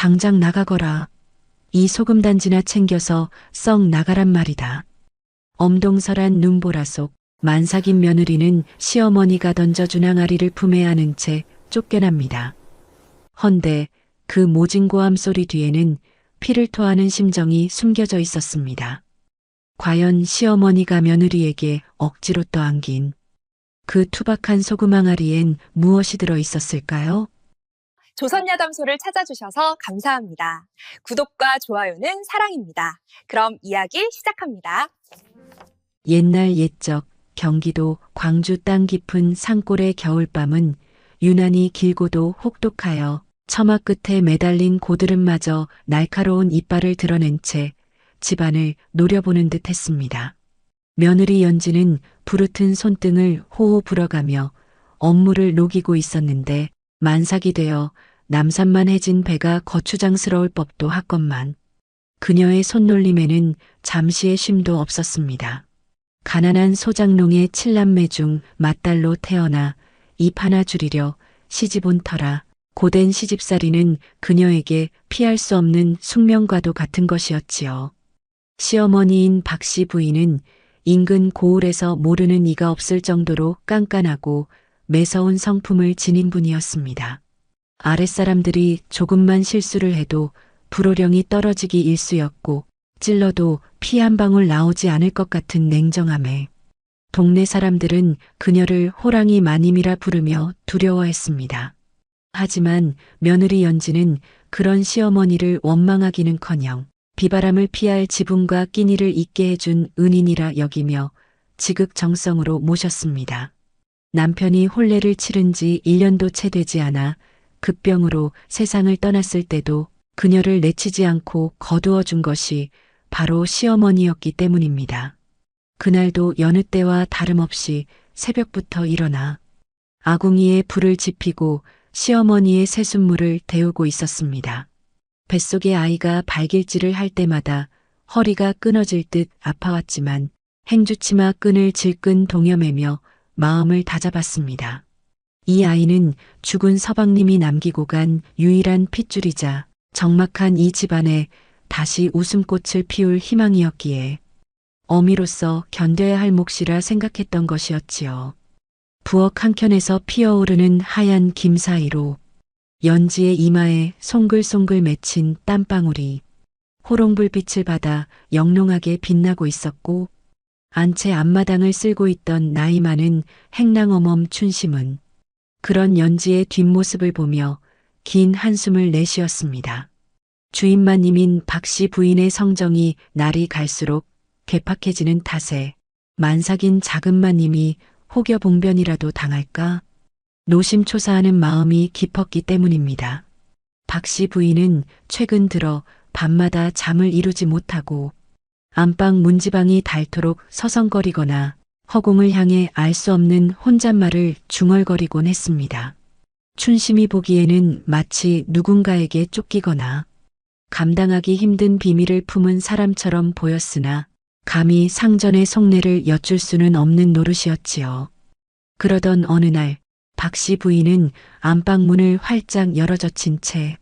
당장 나가거라. 이 소금단지나 챙겨서 썩 나가란 말이다. 엄동설한 눈보라 속 만삭인 며느리는 시어머니가 던져준 항아리를 품에 안은 채 쫓겨납니다. 헌데 그 모진 고함 소리 뒤에는 피를 토하는 심정이 숨겨져 있었습니다. 과연 시어머니가 며느리에게 억지로 떠안긴 그 투박한 소금 항아리엔 무엇이 들어 있었을까요? 조선야담소를 찾아주셔서 감사합니다. 구독과 좋아요는 사랑입니다. 그럼 이야기 시작합니다. 옛날 옛적 경기도 광주 땅 깊은 산골의 겨울밤은 유난히 길고도 혹독하여 처마 끝에 매달린 고드름마저 날카로운 이빨을 드러낸 채 집안을 노려보는 듯 했습니다. 며느리 연지는 부르튼 손등을 호호 불어가며 업무를 녹이고 있었는데 만삭이 되어 남산만 해진 배가 거추장스러울 법도 하건만 그녀의 손놀림에는 잠시의 쉼도 없었습니다. 가난한 소장농의 7남매 중 맏딸로 태어나 입 하나 줄이려 시집 온 터라 고된 시집살이는 그녀에게 피할 수 없는 숙명과도 같은 것이었지요. 시어머니인 박씨 부인은 인근 고을에서 모르는 이가 없을 정도로 깐깐하고 매서운 성품을 지닌 분이었습니다. 아랫사람들이 조금만 실수를 해도 불호령이 떨어지기 일쑤였고 찔러도 피 한 방울 나오지 않을 것 같은 냉정함에 동네 사람들은 그녀를 호랑이 마님이라 부르며 두려워했습니다. 하지만 며느리 연지는 그런 시어머니를 원망하기는커녕 비바람을 피할 지분과 끼니를 잊게 해준 은인이라 여기며 지극정성으로 모셨습니다. 남편이 혼례를 치른 지 1년도 채 되지 않아 급병으로 세상을 떠났을 때도 그녀를 내치지 않고 거두어 준 것이 바로 시어머니였기 때문입니다. 그날도 여느 때와 다름없이 새벽부터 일어나 아궁이에 불을 지피고 시어머니의 새순물을 데우고 있었습니다. 뱃속의 아이가 발길질을 할 때마다 허리가 끊어질 듯 아파왔지만 행주치마 끈을 질끈 동여매며 마음을 다잡았습니다. 이 아이는 죽은 서방님이 남기고 간 유일한 핏줄이자 적막한 이 집안에 다시 웃음꽃을 피울 희망이었기에 어미로서 견뎌야 할 몫이라 생각했던 것이었지요. 부엌 한켠에서 피어오르는 하얀 김 사이로 연지의 이마에 송글송글 맺힌 땀방울이 호롱불빛을 받아 영롱하게 빛나고 있었고 안채 앞마당을 쓸고 있던 나이 많은 행랑어멈 춘심은 그런 연지의 뒷모습을 보며 긴 한숨을 내쉬었습니다. 주인마님인 박씨 부인의 성정이 날이 갈수록 괴팍해지는 탓에 만삭인 작은마님이 혹여봉변이라도 당할까 노심초사하는 마음이 깊었기 때문입니다. 박씨 부인은 최근 들어 밤마다 잠을 이루지 못하고 안방 문지방이 닳도록 서성거리거나 허공을 향해 알 수 없는 혼잣말을 중얼거리곤 했습니다. 춘심이 보기에는 마치 누군가에게 쫓기거나 감당하기 힘든 비밀을 품은 사람처럼 보였으나 감히 상전의 속내를 여쭐 수는 없는 노릇이었지요. 그러던 어느 날 박씨 부인은 안방문을 활짝 열어젖힌 채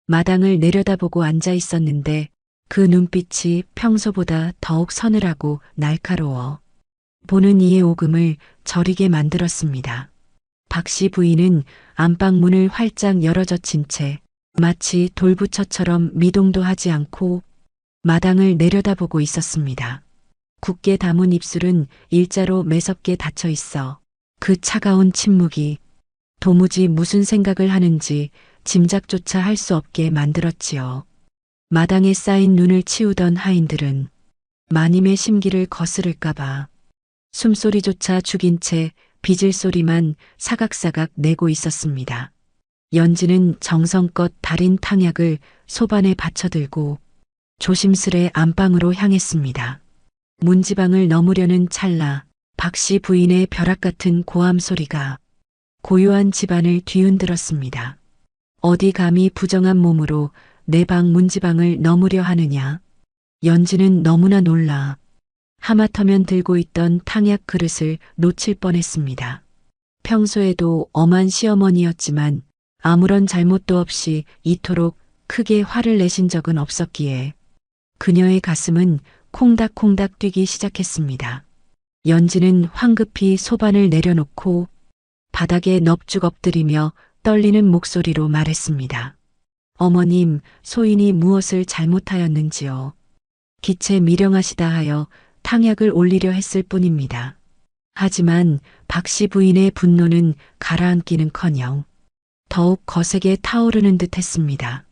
마당을 내려다보고 앉아 있었는데 그 눈빛이 평소보다 더욱 서늘하고 날카로워 보는 이의 오금을 저리게 만들었습니다. 박씨 부인은 안방문을 활짝 열어젖힌 채 마치 돌부처처럼 미동도 하지 않고 마당을 내려다보고 있었습니다. 굳게 담은 입술은 일자로 매섭게 닫혀 있어 그 차가운 침묵이 도무지 무슨 생각을 하는지 짐작조차 할 수 없게 만들었지요. 마당에 쌓인 눈을 치우던 하인들은 마님의 심기를 거스를까봐 숨소리조차 죽인 채 빚을 소리만 사각사각 내고 있었습니다. 연지는 정성껏 달인 탕약을 소반에 받쳐들고 조심스레 안방으로 향했습니다. 문지방을 넘으려는 찰나 박씨 부인의 벼락 같은 고함 소리가 고요한 집안을 뒤흔들었습니다. 어디 감히 부정한 몸으로 내 방 문지방을 넘으려 하느냐. 연지는 너무나 놀라 하마터면 들고 있던 탕약 그릇을 놓칠 뻔했습니다. 평소에도 엄한 시어머니였지만 아무런 잘못도 없이 이토록 크게 화를 내신 적은 없었기에 그녀의 가슴은 콩닥콩닥 뛰기 시작했습니다. 연지는 황급히 소반을 내려놓고 바닥에 넙죽 엎드리며 떨리는 목소리로 말했습니다. 어머님, 소인이 무엇을 잘못하였는지요. 기체 미령하시다 하여 탕약을 올리려 했을 뿐입니다. 하지만 박씨 부인의 분노는 가라앉기는커녕 더욱 거세게 타오르는 듯 했습니다.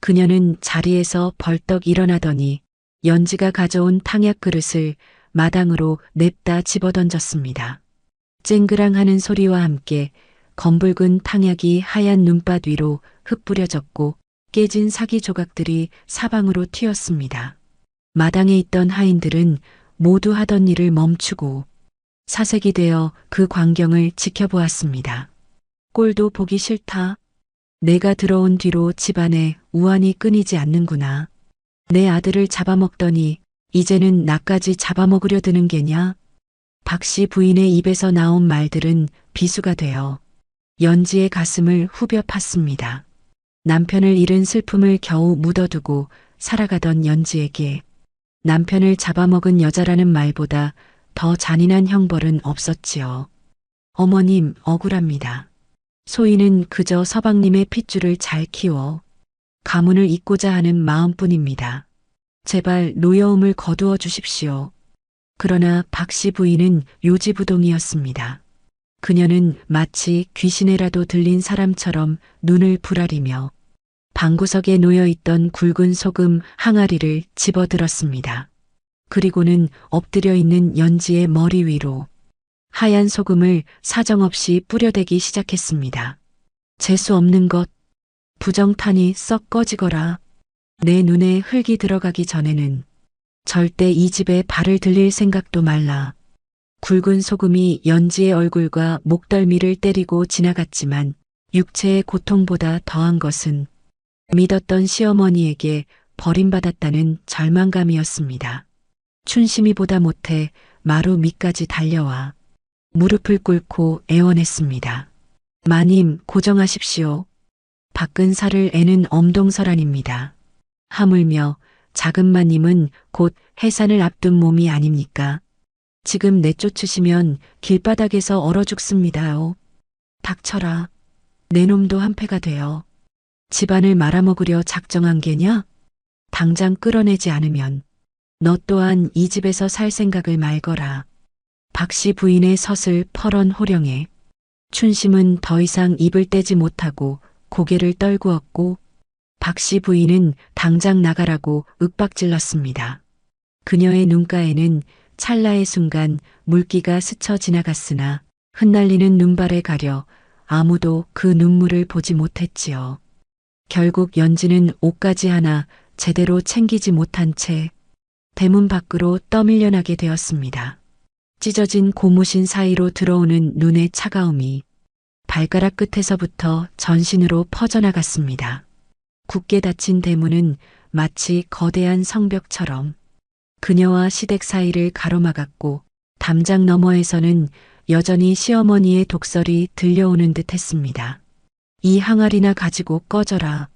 그녀는 자리에서 벌떡 일어나더니 연지가 가져온 탕약 그릇을 마당으로 냅다 집어던졌습니다. 쨍그랑하는 소리와 함께 검붉은 탕약이 하얀 눈밭 위로 흩뿌려졌고 깨진 사기 조각들이 사방으로 튀었습니다. 마당에 있던 하인들은 모두 하던 일을 멈추고 사색이 되어 그 광경을 지켜보았습니다. 꼴도 보기 싫다. 내가 들어온 뒤로 집안에 우환이 끊이지 않는구나. 내 아들을 잡아먹더니 이제는 나까지 잡아먹으려 드는 게냐? 박씨 부인의 입에서 나온 말들은 비수가 되어 연지의 가슴을 후벼 팠습니다. 남편을 잃은 슬픔을 겨우 묻어두고 살아가던 연지에게 남편을 잡아먹은 여자라는 말보다 더 잔인한 형벌은 없었지요. 어머님, 억울합니다. 소인은 그저 서방님의 핏줄을 잘 키워 가문을 잇고자 하는 마음뿐입니다. 제발 노여움을 거두어 주십시오. 그러나 박씨 부인은 요지부동이었습니다. 그녀는 마치 귀신에라도 들린 사람처럼 눈을 부라리며 방구석에 놓여있던 굵은 소금 항아리를 집어들었습니다. 그리고는 엎드려 있는 연지의 머리 위로 하얀 소금을 사정없이 뿌려대기 시작했습니다. 재수 없는 것, 부정탄이 썩 꺼지거라. 내 눈에 흙이 들어가기 전에는 절대 이 집에 발을 들릴 생각도 말라. 굵은 소금이 연지의 얼굴과 목덜미를 때리고 지나갔지만 육체의 고통보다 더한 것은 믿었던 시어머니에게 버림받았다는 절망감이었습니다. 춘심이 보다 못해 마루 밑까지 달려와 무릎을 꿇고 애원했습니다. 마님, 고정하십시오. 밖은 살을 애는 엄동설안입니다. 하물며 작은 마님은 곧 해산을 앞둔 몸이 아닙니까? 지금 내쫓으시면 길바닥에서 얼어 죽습니다요. 닥쳐라. 내 놈도 한패가 되어 집안을 말아먹으려 작정한 게냐? 당장 끌어내지 않으면 너 또한 이 집에서 살 생각을 말거라. 박씨 부인의 서슬 펄언 호령에 춘심은 더 이상 입을 떼지 못하고 고개를 떨구었고 박씨 부인은 당장 나가라고 윽박질렀습니다. 그녀의 눈가에는 찰나의 순간 물기가 스쳐 지나갔으나 흩날리는 눈발에 가려 아무도 그 눈물을 보지 못했지요. 결국 연지는 옷가지 하나 제대로 챙기지 못한 채 대문 밖으로 떠밀려나게 되었습니다. 찢어진 고무신 사이로 들어오는 눈의 차가움이 발가락 끝에서부터 전신으로 퍼져나갔습니다. 굳게 닫힌 대문은 마치 거대한 성벽처럼 그녀와 시댁 사이를 가로막았고 담장 너머에서는 여전히 시어머니의 독설이 들려오는 듯 했습니다. 이 항아리나 가지고 꺼져라.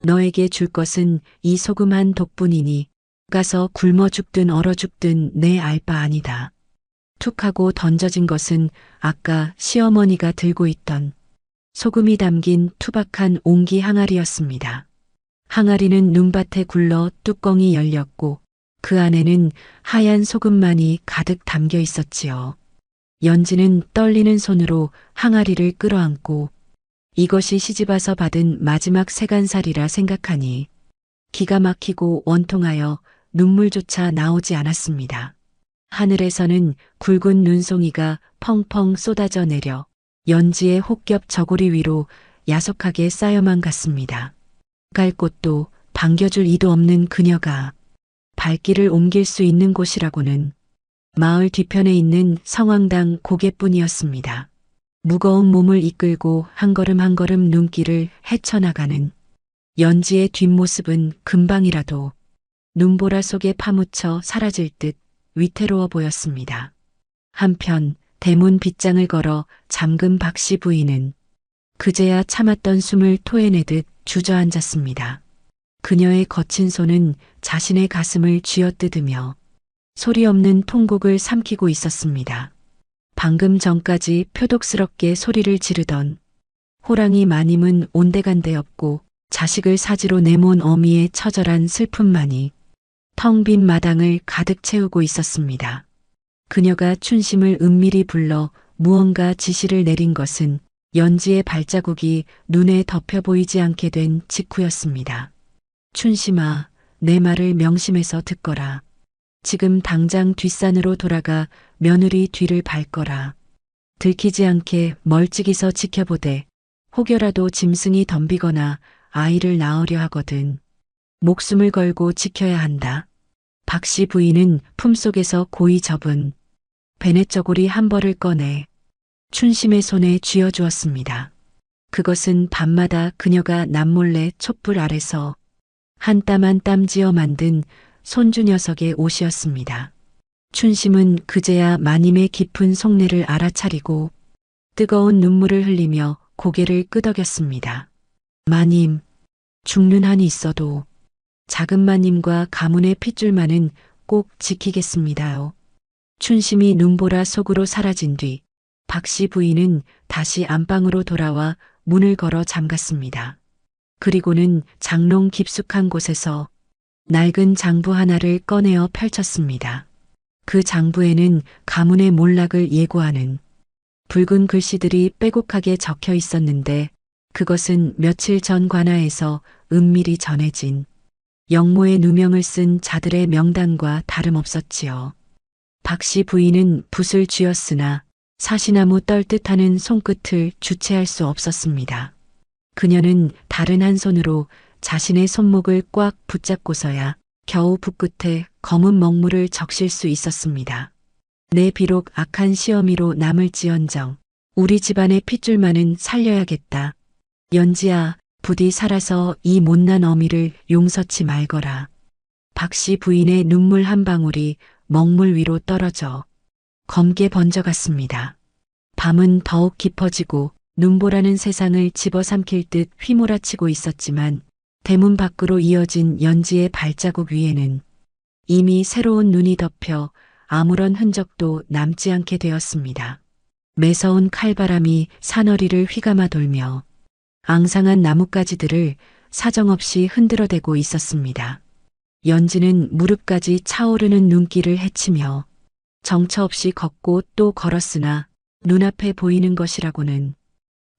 너에게 줄 것은 이 소금 한 독뿐이니 가서 굶어 죽든 얼어 죽든 내 알 바 아니다. 툭 하고 던져진 것은 아까 시어머니가 들고 있던 소금이 담긴 투박한 옹기 항아리였습니다. 항아리는 눈밭에 굴러 뚜껑이 열렸고 그 안에는 하얀 소금만이 가득 담겨 있었지요. 연지는 떨리는 손으로 항아리를 끌어안고 이것이 시집와서 받은 마지막 세간살이라 생각하니 기가 막히고 원통하여 눈물조차 나오지 않았습니다. 하늘에서는 굵은 눈송이가 펑펑 쏟아져 내려 연지의 혹겹 저고리 위로 야속하게 쌓여만 갔습니다. 갈 곳도 반겨줄 이도 없는 그녀가 발길을 옮길 수 있는 곳이라고는 마을 뒤편에 있는 성황당 고개뿐이었습니다. 무거운 몸을 이끌고 한 걸음 한 걸음 눈길을 헤쳐나가는 연지의 뒷모습은 금방이라도 눈보라 속에 파묻혀 사라질 듯 위태로워 보였습니다. 한편 대문 빗장을 걸어 잠근 박씨 부인은 그제야 참았던 숨을 토해내듯 주저앉았습니다. 그녀의 거친 손은 자신의 가슴을 쥐어뜯으며 소리 없는 통곡을 삼키고 있었습니다. 방금 전까지 표독스럽게 소리를 지르던 호랑이 마님은 온데간데 없고 자식을 사지로 내몬 어미의 처절한 슬픔만이 텅 빈 마당을 가득 채우고 있었습니다. 그녀가 춘심을 은밀히 불러 무언가 지시를 내린 것은 연지의 발자국이 눈에 덮여 보이지 않게 된 직후였습니다. 춘심아, 내 말을 명심해서 듣거라. 지금 당장 뒷산으로 돌아가 며느리 뒤를 밟거라. 들키지 않게 멀찍이서 지켜보되 혹여라도 짐승이 덤비거나 아이를 낳으려 하거든 목숨을 걸고 지켜야 한다. 박씨 부인은 품속에서 고이 접은 베넷저고리 한 벌을 꺼내 춘심의 손에 쥐어주었습니다. 그것은 밤마다 그녀가 남몰래 촛불 아래서 한 땀 한 땀 지어 만든 손주 녀석의 옷이었습니다. 춘심은 그제야 마님의 깊은 속내를 알아차리고 뜨거운 눈물을 흘리며 고개를 끄덕였습니다. 마님, 죽는 한이 있어도 작은 마님과 가문의 핏줄만은 꼭 지키겠습니다요. 춘심이 눈보라 속으로 사라진 뒤 박씨 부인은 다시 안방으로 돌아와 문을 걸어 잠갔습니다. 그리고는 장롱 깊숙한 곳에서 낡은 장부 하나를 꺼내어 펼쳤습니다. 그 장부에는 가문의 몰락을 예고하는 붉은 글씨들이 빼곡하게 적혀 있었는데 그것은 며칠 전 관아에서 은밀히 전해진 영모의 누명을 쓴 자들의 명단과 다름없었지요. 박씨 부인은 붓을 쥐었으나 사시나무 떨듯하는 손끝을 주체할 수 없었습니다. 그녀는 다른 한 손으로 자신의 손목을 꽉 붙잡고서야 겨우 붓끝에 검은 먹물을 적실 수 있었습니다. 내 비록 악한 시어미로 남을지언정 우리 집안의 핏줄만은 살려야겠다. 연지야, 부디 살아서 이 못난 어미를 용서치 말거라. 박씨 부인의 눈물 한 방울이 먹물 위로 떨어져 검게 번져갔습니다. 밤은 더욱 깊어지고 눈보라는 세상을 집어삼킬 듯 휘몰아치고 있었지만 대문 밖으로 이어진 연지의 발자국 위에는 이미 새로운 눈이 덮여 아무런 흔적도 남지 않게 되었습니다. 매서운 칼바람이 사너리를 휘감아 돌며 앙상한 나뭇가지들을 사정없이 흔들어대고 있었습니다. 연지는 무릎까지 차오르는 눈길을 헤치며 정처 없이 걷고 또 걸었으나 눈앞에 보이는 것이라고는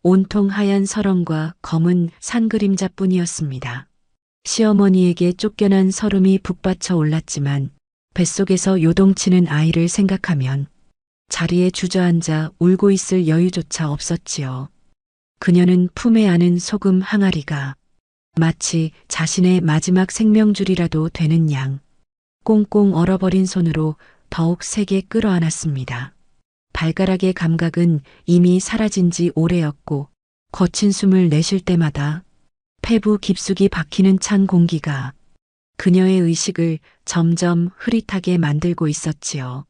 온통 하얀 설원과 검은 산그림자뿐이었습니다. 시어머니에게 쫓겨난 서름이 북받쳐 올랐지만 뱃속에서 요동치는 아이를 생각하면 자리에 주저앉아 울고 있을 여유조차 없었지요. 그녀는 품에 안은 소금 항아리가 마치 자신의 마지막 생명줄이라도 되는 양 꽁꽁 얼어버린 손으로 더욱 세게 끌어안았습니다. 발가락의 감각은 이미 사라진 지 오래였고 거친 숨을 내쉴 때마다 폐부 깊숙이 박히는 찬 공기가 그녀의 의식을 점점 흐릿하게 만들고 있었지요.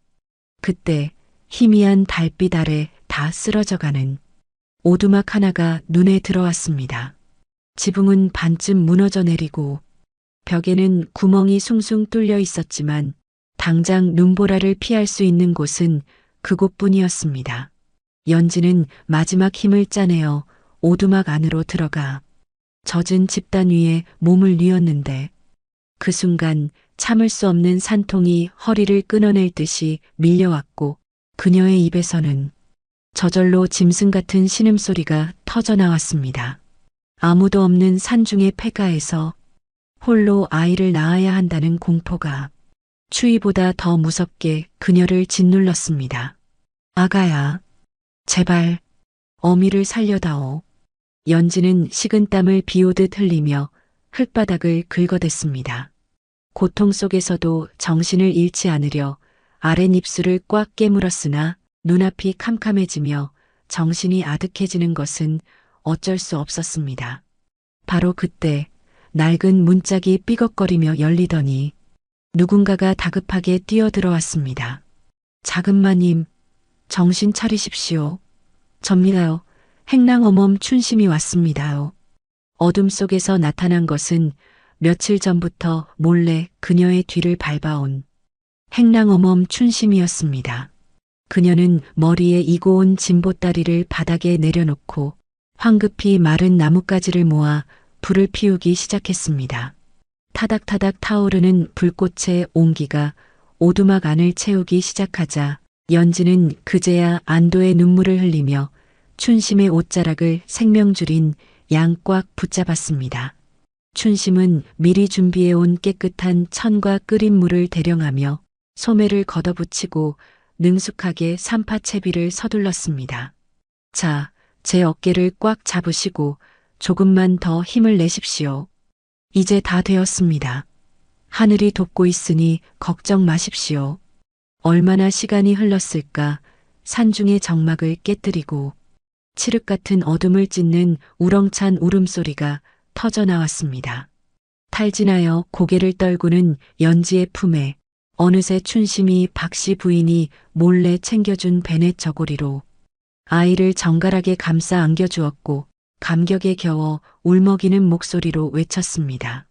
그때 희미한 달빛 아래 다 쓰러져가는 오두막 하나가 눈에 들어왔습니다. 지붕은 반쯤 무너져 내리고 벽에는 구멍이 숭숭 뚫려 있었지만 당장 눈보라를 피할 수 있는 곳은 그곳뿐이었습니다. 연지는 마지막 힘을 짜내어 오두막 안으로 들어가 젖은 집단 위에 몸을 뉘었는데 그 순간 참을 수 없는 산통이 허리를 끊어낼 듯이 밀려왔고 그녀의 입에서는 저절로 짐승 같은 신음소리가 터져나왔습니다. 아무도 없는 산중의 폐가에서 홀로 아이를 낳아야 한다는 공포가 추위보다 더 무섭게 그녀를 짓눌렀습니다. 아가야, 제발 어미를 살려다오. 연지는 식은땀을 비오듯 흘리며 흙바닥을 긁어댔습니다. 고통 속에서도 정신을 잃지 않으려 아랫입술을 꽉 깨물었으나 눈앞이 캄캄해지며 정신이 아득해지는 것은 어쩔 수 없었습니다. 바로 그때 낡은 문짝이 삐걱거리며 열리더니 누군가가 다급하게 뛰어들어왔습니다. 작은 마님, 정신 차리십시오. 접니다요. 행랑어멈 춘심이 왔습니다요. 어둠 속에서 나타난 것은 며칠 전부터 몰래 그녀의 뒤를 밟아온 행랑어멈 춘심이었습니다. 그녀는 머리에 이고 온 진보다리를 바닥에 내려놓고 황급히 마른 나뭇가지를 모아 불을 피우기 시작했습니다. 타닥타닥 타오르는 불꽃의 온기가 오두막 안을 채우기 시작하자 연지는 그제야 안도의 눈물을 흘리며 춘심의 옷자락을 생명줄인 양 꽉 붙잡았습니다. 춘심은 미리 준비해온 깨끗한 천과 끓인 물을 대령하며 소매를 걷어붙이고 능숙하게 삼파채비를 서둘렀습니다. 자, 제 어깨를 꽉 잡으시고 조금만 더 힘을 내십시오. 이제 다 되었습니다. 하늘이 돕고 있으니 걱정 마십시오. 얼마나 시간이 흘렀을까 산중의 정막을 깨뜨리고 칠흑 같은 어둠을 찢는 우렁찬 울음소리가 터져 나왔습니다. 탈진하여 고개를 떨구는 연지의 품에 어느새 춘심이 박씨 부인이 몰래 챙겨준 베넷 저고리로 아이를 정갈하게 감싸 안겨주었고 감격에 겨워 울먹이는 목소리로 외쳤습니다.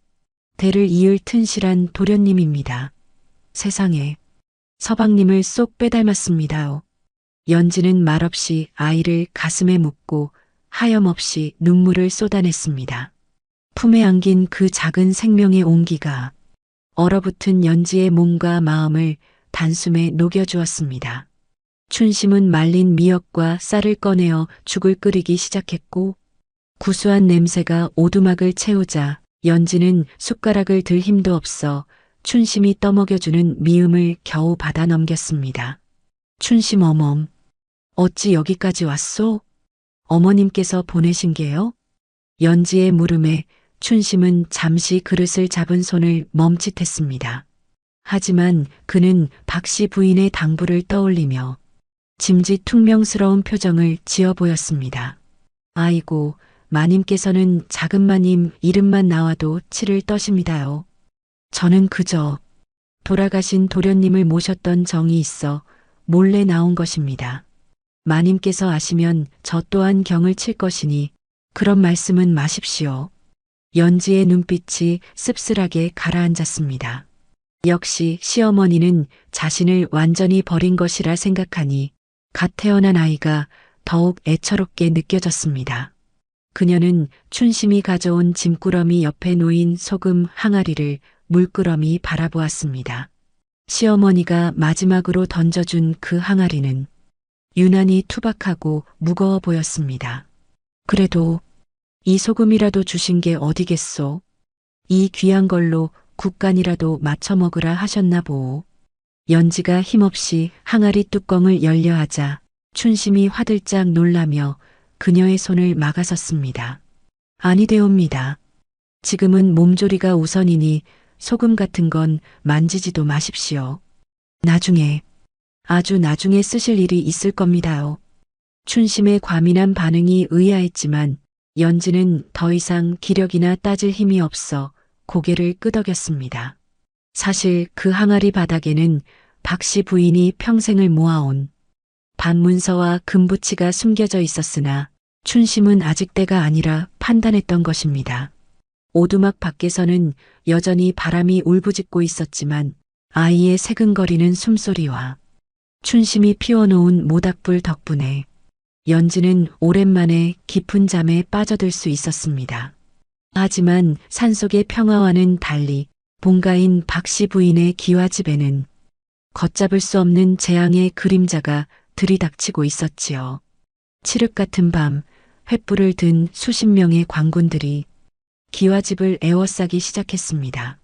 대를 이을 튼실한 도련님입니다. 세상에 서방님을 쏙 빼닮았습니다요. 연지는 말없이 아이를 가슴에 묻고 하염없이 눈물을 쏟아냈습니다. 품에 안긴 그 작은 생명의 온기가 얼어붙은 연지의 몸과 마음을 단숨에 녹여주었습니다. 춘심은 말린 미역과 쌀을 꺼내어 죽을 끓이기 시작했고 구수한 냄새가 오두막을 채우자 연지는 숟가락을 들 힘도 없어 춘심이 떠먹여주는 미음을 겨우 받아 넘겼습니다. 춘심 어멈, 어찌 여기까지 왔소? 어머님께서 보내신 게요? 연지의 물음에 춘심은 잠시 그릇을 잡은 손을 멈칫했습니다. 하지만 그는 박씨 부인의 당부를 떠올리며 짐짓퉁명스러운 표정을 지어 보였습니다. 아이고, 마님께서는 작은 마님 이름만 나와도 치를 떠십니다요. 저는 그저 돌아가신 도련님을 모셨던 정이 있어 몰래 나온 것입니다. 마님께서 아시면 저 또한 경을 칠 것이니 그런 말씀은 마십시오. 연지의 눈빛이 씁쓸하게 가라앉았습니다. 역시 시어머니는 자신을 완전히 버린 것이라 생각하니 갓 태어난 아이가 더욱 애처롭게 느껴졌습니다. 그녀는 춘심이 가져온 짐꾸러미 옆에 놓인 소금 항아리를 물끄러미 바라보았습니다. 시어머니가 마지막으로 던져준 그 항아리는 유난히 투박하고 무거워 보였습니다. 그래도 이 소금이라도 주신 게 어디겠소? 이 귀한 걸로 국간이라도 맞춰 먹으라 하셨나 보오. 연지가 힘없이 항아리 뚜껑을 열려 하자 춘심이 화들짝 놀라며 그녀의 손을 막아섰습니다. 아니되옵니다. 지금은 몸조리가 우선이니 소금 같은 건 만지지도 마십시오. 나중에, 아주 나중에 쓰실 일이 있을 겁니다요. 춘심의 과민한 반응이 의아했지만 연지는 더 이상 기력이나 따질 힘이 없어 고개를 끄덕였습니다. 사실 그 항아리 바닥에는 박씨 부인이 평생을 모아온 반문서와 금부치가 숨겨져 있었으나 춘심은 아직 때가 아니라 판단했던 것입니다. 오두막 밖에서는 여전히 바람이 울부짖고 있었지만 아이의 새근거리는 숨소리와 춘심이 피워놓은 모닥불 덕분에 연지는 오랜만에 깊은 잠에 빠져들 수 있었습니다. 하지만 산속의 평화와는 달리 본가인 박씨 부인의 기와집에는 걷잡을 수 없는 재앙의 그림자가 들이닥치고 있었지요. 칠흑 같은 밤 횃불을 든 수십 명의 광군들이 기와집을 에워싸기 시작했습니다.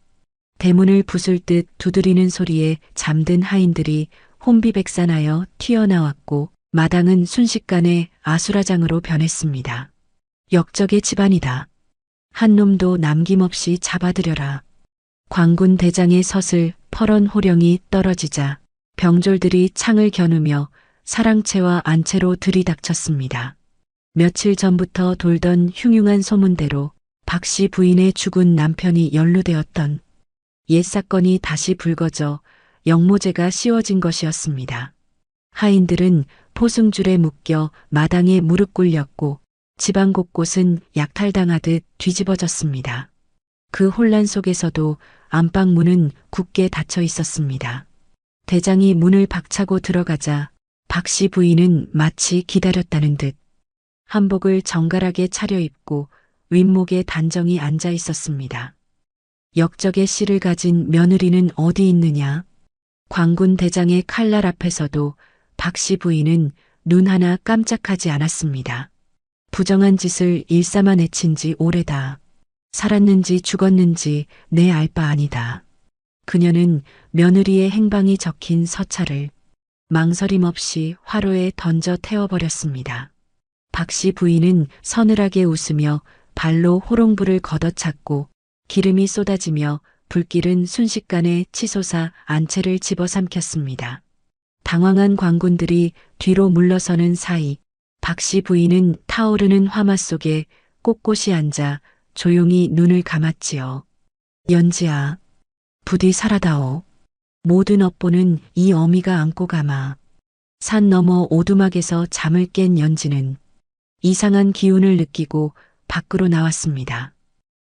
대문을 부술 듯 두드리는 소리에 잠든 하인들이 혼비백산하여 튀어나왔고 마당은 순식간에 아수라장으로 변했습니다. 역적의 집안이다. 한 놈도 남김없이 잡아들여라. 광군 대장의 섯을 퍼런 호령이 떨어지자 병졸들이 창을 겨누며 사랑채와 안채로 들이닥쳤습니다. 며칠 전부터 돌던 흉흉한 소문대로 박씨 부인의 죽은 남편이 연루되었던 옛 사건이 다시 불거져 영모제가 씌워진 것이었습니다. 하인들은 포승줄에 묶여 마당에 무릎 꿇렸고 집안 곳곳은 약탈당하듯 뒤집어졌습니다. 그 혼란 속에서도 안방 문은 굳게 닫혀 있었습니다. 대장이 문을 박차고 들어가자 박 씨 부인은 마치 기다렸다는 듯 한복을 정갈하게 차려입고 윗목에 단정히 앉아 있었습니다. 역적의 씨를 가진 며느리는 어디 있느냐? 광군 대장의 칼날 앞에서도 박 씨 부인은 눈 하나 깜짝하지 않았습니다. 부정한 짓을 일삼아 내친 지 오래다. 살았는지 죽었는지 내 알 바 아니다. 그녀는 며느리의 행방이 적힌 서찰을 망설임 없이 화로에 던져 태워버렸습니다. 박 씨 부인은 서늘하게 웃으며 발로 호롱불을 걷어찼고 기름이 쏟아지며 불길은 순식간에 치솟아 안채를 집어삼켰습니다. 당황한 광군들이 뒤로 물러서는 사이 박 씨 부인은 타오르는 화마 속에 꼿꼿이 앉아 조용히 눈을 감았지요. 연지야, 부디 살아다오. 모든 업보는 이 어미가 안고 가마. 산 너머 오두막에서 잠을 깬 연지는 이상한 기운을 느끼고 밖으로 나왔습니다.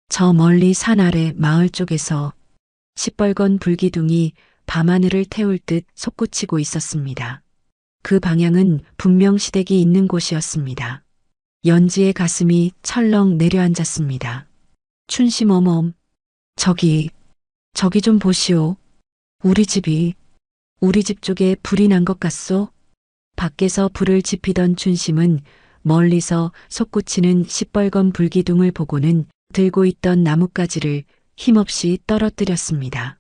저 멀리 산 아래 마을 쪽에서 시뻘건 불기둥이 밤하늘을 태울 듯 솟구치고 있었습니다. 그 방향은 분명 시댁이 있는 곳이었습니다. 연지의 가슴이 철렁 내려앉았습니다. 춘심 어멈, 저기 좀 보시오. 우리 집 쪽에 불이 난 것 같소? 밖에서 불을 지피던 춘심은 멀리서 솟구치는 시뻘건 불기둥을 보고는 들고 있던 나뭇가지를 힘없이 떨어뜨렸습니다.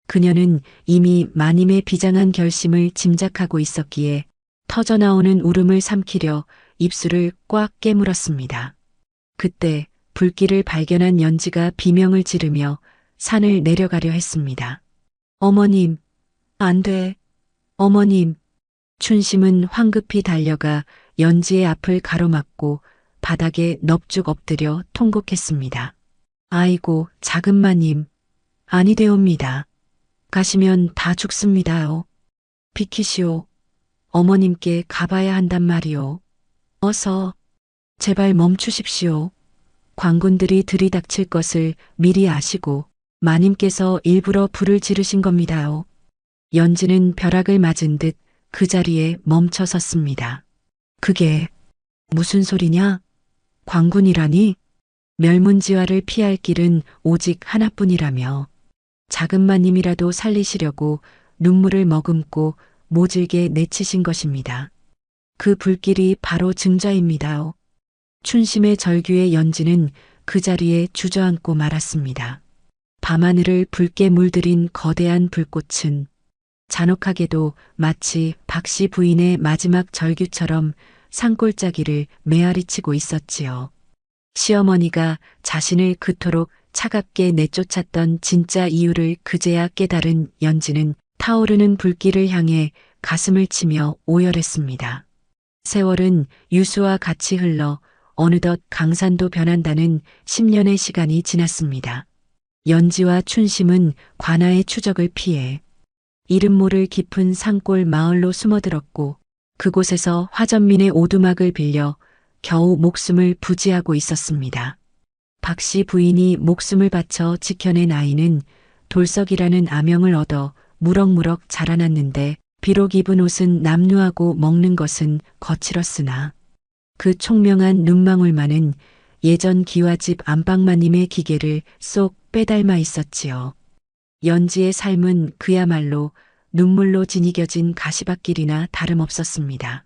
그녀는 이미 마님의 비장한 결심을 짐작하고 있었기에 터져나오는 울음을 삼키려 입술을 꽉 깨물었습니다. 그때 불길을 발견한 연지가 비명을 지르며 산을 내려가려 했습니다. 어머님, 안 돼. 어머님. 춘심은 황급히 달려가 연지의 앞을 가로막고 바닥에 넙죽 엎드려 통곡했습니다. 아이고, 작은 마님. 아니 되옵니다. 가시면 다 죽습니다요. 비키시오. 어머님께 가봐야 한단 말이오. 어서, 제발 멈추십시오. 광군들이 들이닥칠 것을 미리 아시고 마님께서 일부러 불을 지르신 겁니다요. 연지는 벼락을 맞은 듯 그 자리에 멈춰 섰습니다. 그게 무슨 소리냐? 광군이라니? 멸문지화를 피할 길은 오직 하나뿐이라며 작은 마님이라도 살리시려고 눈물을 머금고 모질게 내치신 것입니다. 그 불길이 바로 증자입니다요. 춘심의 절규에 연지는 그 자리에 주저앉고 말았습니다. 밤하늘을 붉게 물들인 거대한 불꽃은 잔혹하게도 마치 박 씨 부인의 마지막 절규처럼 산골짜기를 메아리치고 있었지요. 시어머니가 자신을 그토록 차갑게 내쫓았던 진짜 이유를 그제야 깨달은 연지는 타오르는 불길을 향해 가슴을 치며 오열했습니다. 세월은 유수와 같이 흘러 어느덧 강산도 변한다는 10년의 시간이 지났습니다. 연지와 춘심은 관아의 추적을 피해 이름 모를 깊은 산골 마을로 숨어들었고 그곳에서 화전민의 오두막을 빌려 겨우 목숨을 부지하고 있었습니다. 박 씨 부인이 목숨을 바쳐 지켜낸 아이는 돌석이라는 아명을 얻어 무럭무럭 자라났는데 비록 입은 옷은 남루하고 먹는 것은 거칠었으나 그 총명한 눈망울만은 예전 기와집 안방마님의 기계를 쏙 빼닮아 있었지요. 연지의 삶은 그야말로 눈물로 지니겨진 가시밭길이나 다름없었습니다.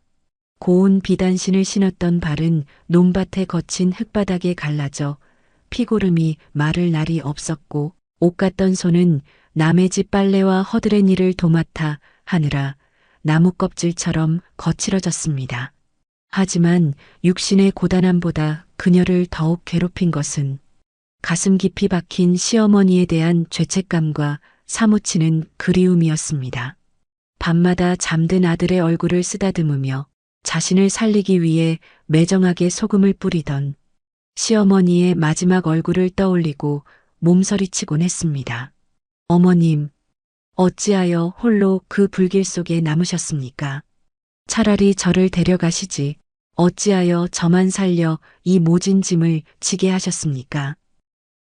고운 비단신을 신었던 발은 논밭에 거친 흙바닥에 갈라져 피고름이 마를 날이 없었고 옷 같던 손은 남의 집 빨래와 허드렛 일을 도맡아 하느라 나무 껍질처럼 거칠어졌습니다. 하지만 육신의 고단함보다 그녀를 더욱 괴롭힌 것은 가슴 깊이 박힌 시어머니에 대한 죄책감과 사무치는 그리움이었습니다. 밤마다 잠든 아들의 얼굴을 쓰다듬으며 자신을 살리기 위해 매정하게 소금을 뿌리던 시어머니의 마지막 얼굴을 떠올리고 몸서리치곤 했습니다. 어머님, 어찌하여 홀로 그 불길 속에 남으셨습니까? 차라리 저를 데려가시지 어찌하여 저만 살려 이 모진 짐을 지게 하셨습니까?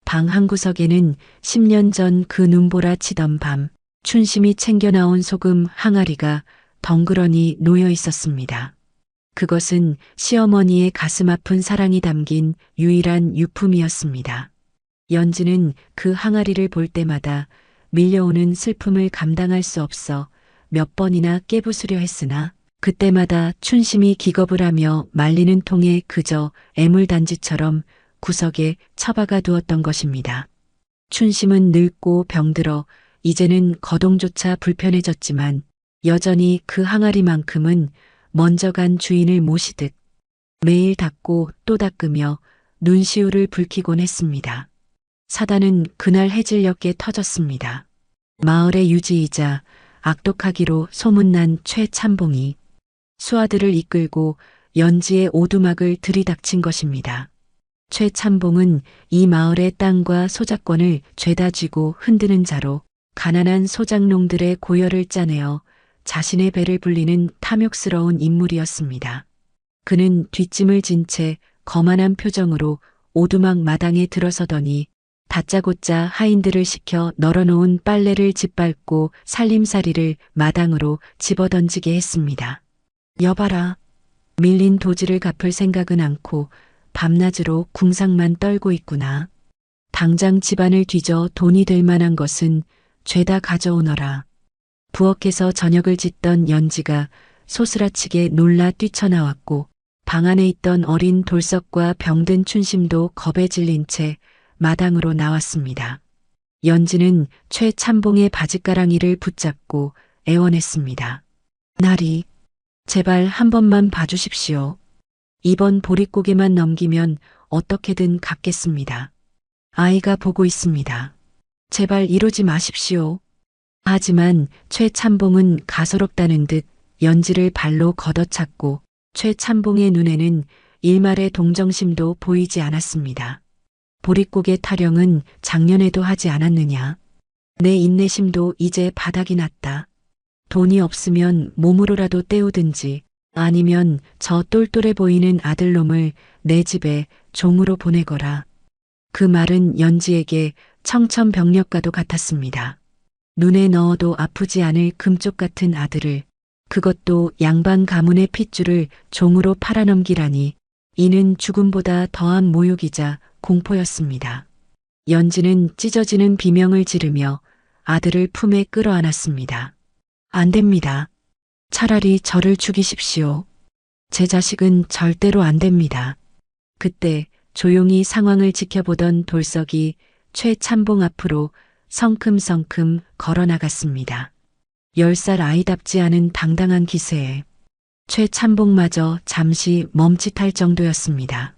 방 한구석에는 10년 전 그 눈보라 치던 밤 춘심이 챙겨 나온 소금 항아리가 덩그러니 놓여 있었습니다. 그것은 시어머니의 가슴 아픈 사랑이 담긴 유일한 유품이었습니다. 연지는 그 항아리를 볼 때마다 밀려오는 슬픔을 감당할 수 없어 몇 번이나 깨부수려 했으나 그때마다 춘심이 기겁을 하며 말리는 통에 그저 애물단지처럼 구석에 처박아 두었던 것입니다. 춘심은 늙고 병들어 이제는 거동조차 불편해졌지만 여전히 그 항아리만큼은 먼저 간 주인을 모시듯 매일 닦고 또 닦으며 눈시울을 붉히곤 했습니다. 사단은 그날 해질녘에 터졌습니다. 마을의 유지이자 악독하기로 소문난 최참봉이 수하들을 이끌고 연지의 오두막을 들이닥친 것입니다. 최참봉은 이 마을의 땅과 소작권을 죄다 쥐고 흔드는 자로 가난한 소작농들의 고열을 짜내어 자신의 배를 불리는 탐욕스러운 인물이었습니다. 그는 뒷짐을 진 채 거만한 표정으로 오두막 마당에 들어서더니 다짜고짜 하인들을 시켜 널어놓은 빨래를 짓밟고 살림살이를 마당으로 집어던지게 했습니다. 여봐라. 밀린 도지를 갚을 생각은 않고 밤낮으로 궁상만 떨고 있구나. 당장 집안을 뒤져 돈이 될 만한 것은 죄다 가져오너라. 부엌에서 저녁을 짓던 연지가 소스라치게 놀라 뛰쳐나왔고 방 안에 있던 어린 돌석과 병든 춘심도 겁에 질린 채 마당으로 나왔습니다. 연지는 최참봉의 바짓가랑이를 붙잡고 애원했습니다. 나리, 제발 한 번만 봐주십시오. 이번 보릿고개만 넘기면 어떻게든 갚겠습니다. 아이가 보고 있습니다. 제발 이러지 마십시오. 하지만 최참봉은 가소롭다는 듯 연지를 발로 걷어찼고 최참봉의 눈에는 일말의 동정심도 보이지 않았습니다. 보릿고개 타령은 작년에도 하지 않았느냐. 내 인내심도 이제 바닥이 났다. 돈이 없으면 몸으로라도 때우든지 아니면 저 똘똘해 보이는 아들놈을 내 집에 종으로 보내거라. 그 말은 연지에게 청천벽력과도 같았습니다. 눈에 넣어도 아프지 않을 금쪽 같은 아들을, 그것도 양반 가문의 핏줄을 종으로 팔아넘기라니 이는 죽음보다 더한 모욕이자 공포였습니다. 연지는 찢어지는 비명을 지르며 아들을 품에 끌어안았습니다. 안 됩니다. 차라리 저를 죽이십시오. 제 자식은 절대로 안 됩니다. 그때 조용히 상황을 지켜보던 돌석이 최참봉 앞으로 성큼성큼 걸어 나갔습니다. 10살 아이답지 않은 당당한 기세에 최참봉마저 잠시 멈칫할 정도였습니다.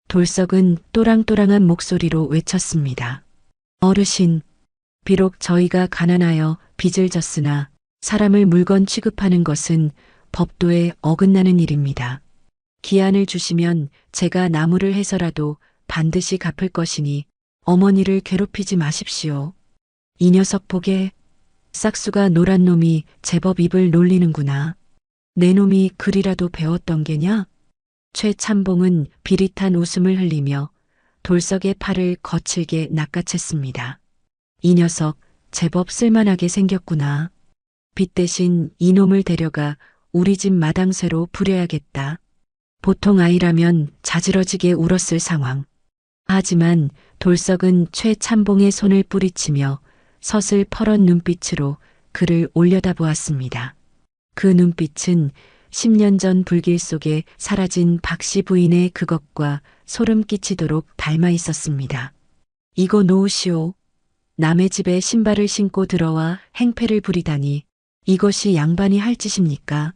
돌석은 또랑또랑한 목소리로 외쳤습니다. 어르신, 비록 저희가 가난하여 빚을 졌으나 사람을 물건 취급하는 것은 법도에 어긋나는 일입니다. 기한을 주시면 제가 나무를 해서라도 반드시 갚을 것이니 어머니를 괴롭히지 마십시오. 이 녀석 보게, 싹수가 노란 놈이 제법 입을 놀리는구나. 내 놈이 글이라도 배웠던 게냐? 최참봉은 비릿한 웃음을 흘리며 돌석의 팔을 거칠게 낚아챘습니다. 이 녀석 제법 쓸만하게 생겼구나. 빚 대신 이놈을 데려가 우리 집 마당쇠로 부려야겠다. 보통 아이라면 자지러지게 울었을 상황. 하지만 돌석은 최참봉의 손을 뿌리치며 서슬 퍼런 눈빛으로 그를 올려다보았습니다. 그 눈빛은 10년 전 불길 속에 사라진 박씨 부인의 그것과 소름 끼치도록 닮아 있었습니다. 이거 놓으시오. 남의 집에 신발을 신고 들어와 행패를 부리다니 이것이 양반이 할 짓입니까?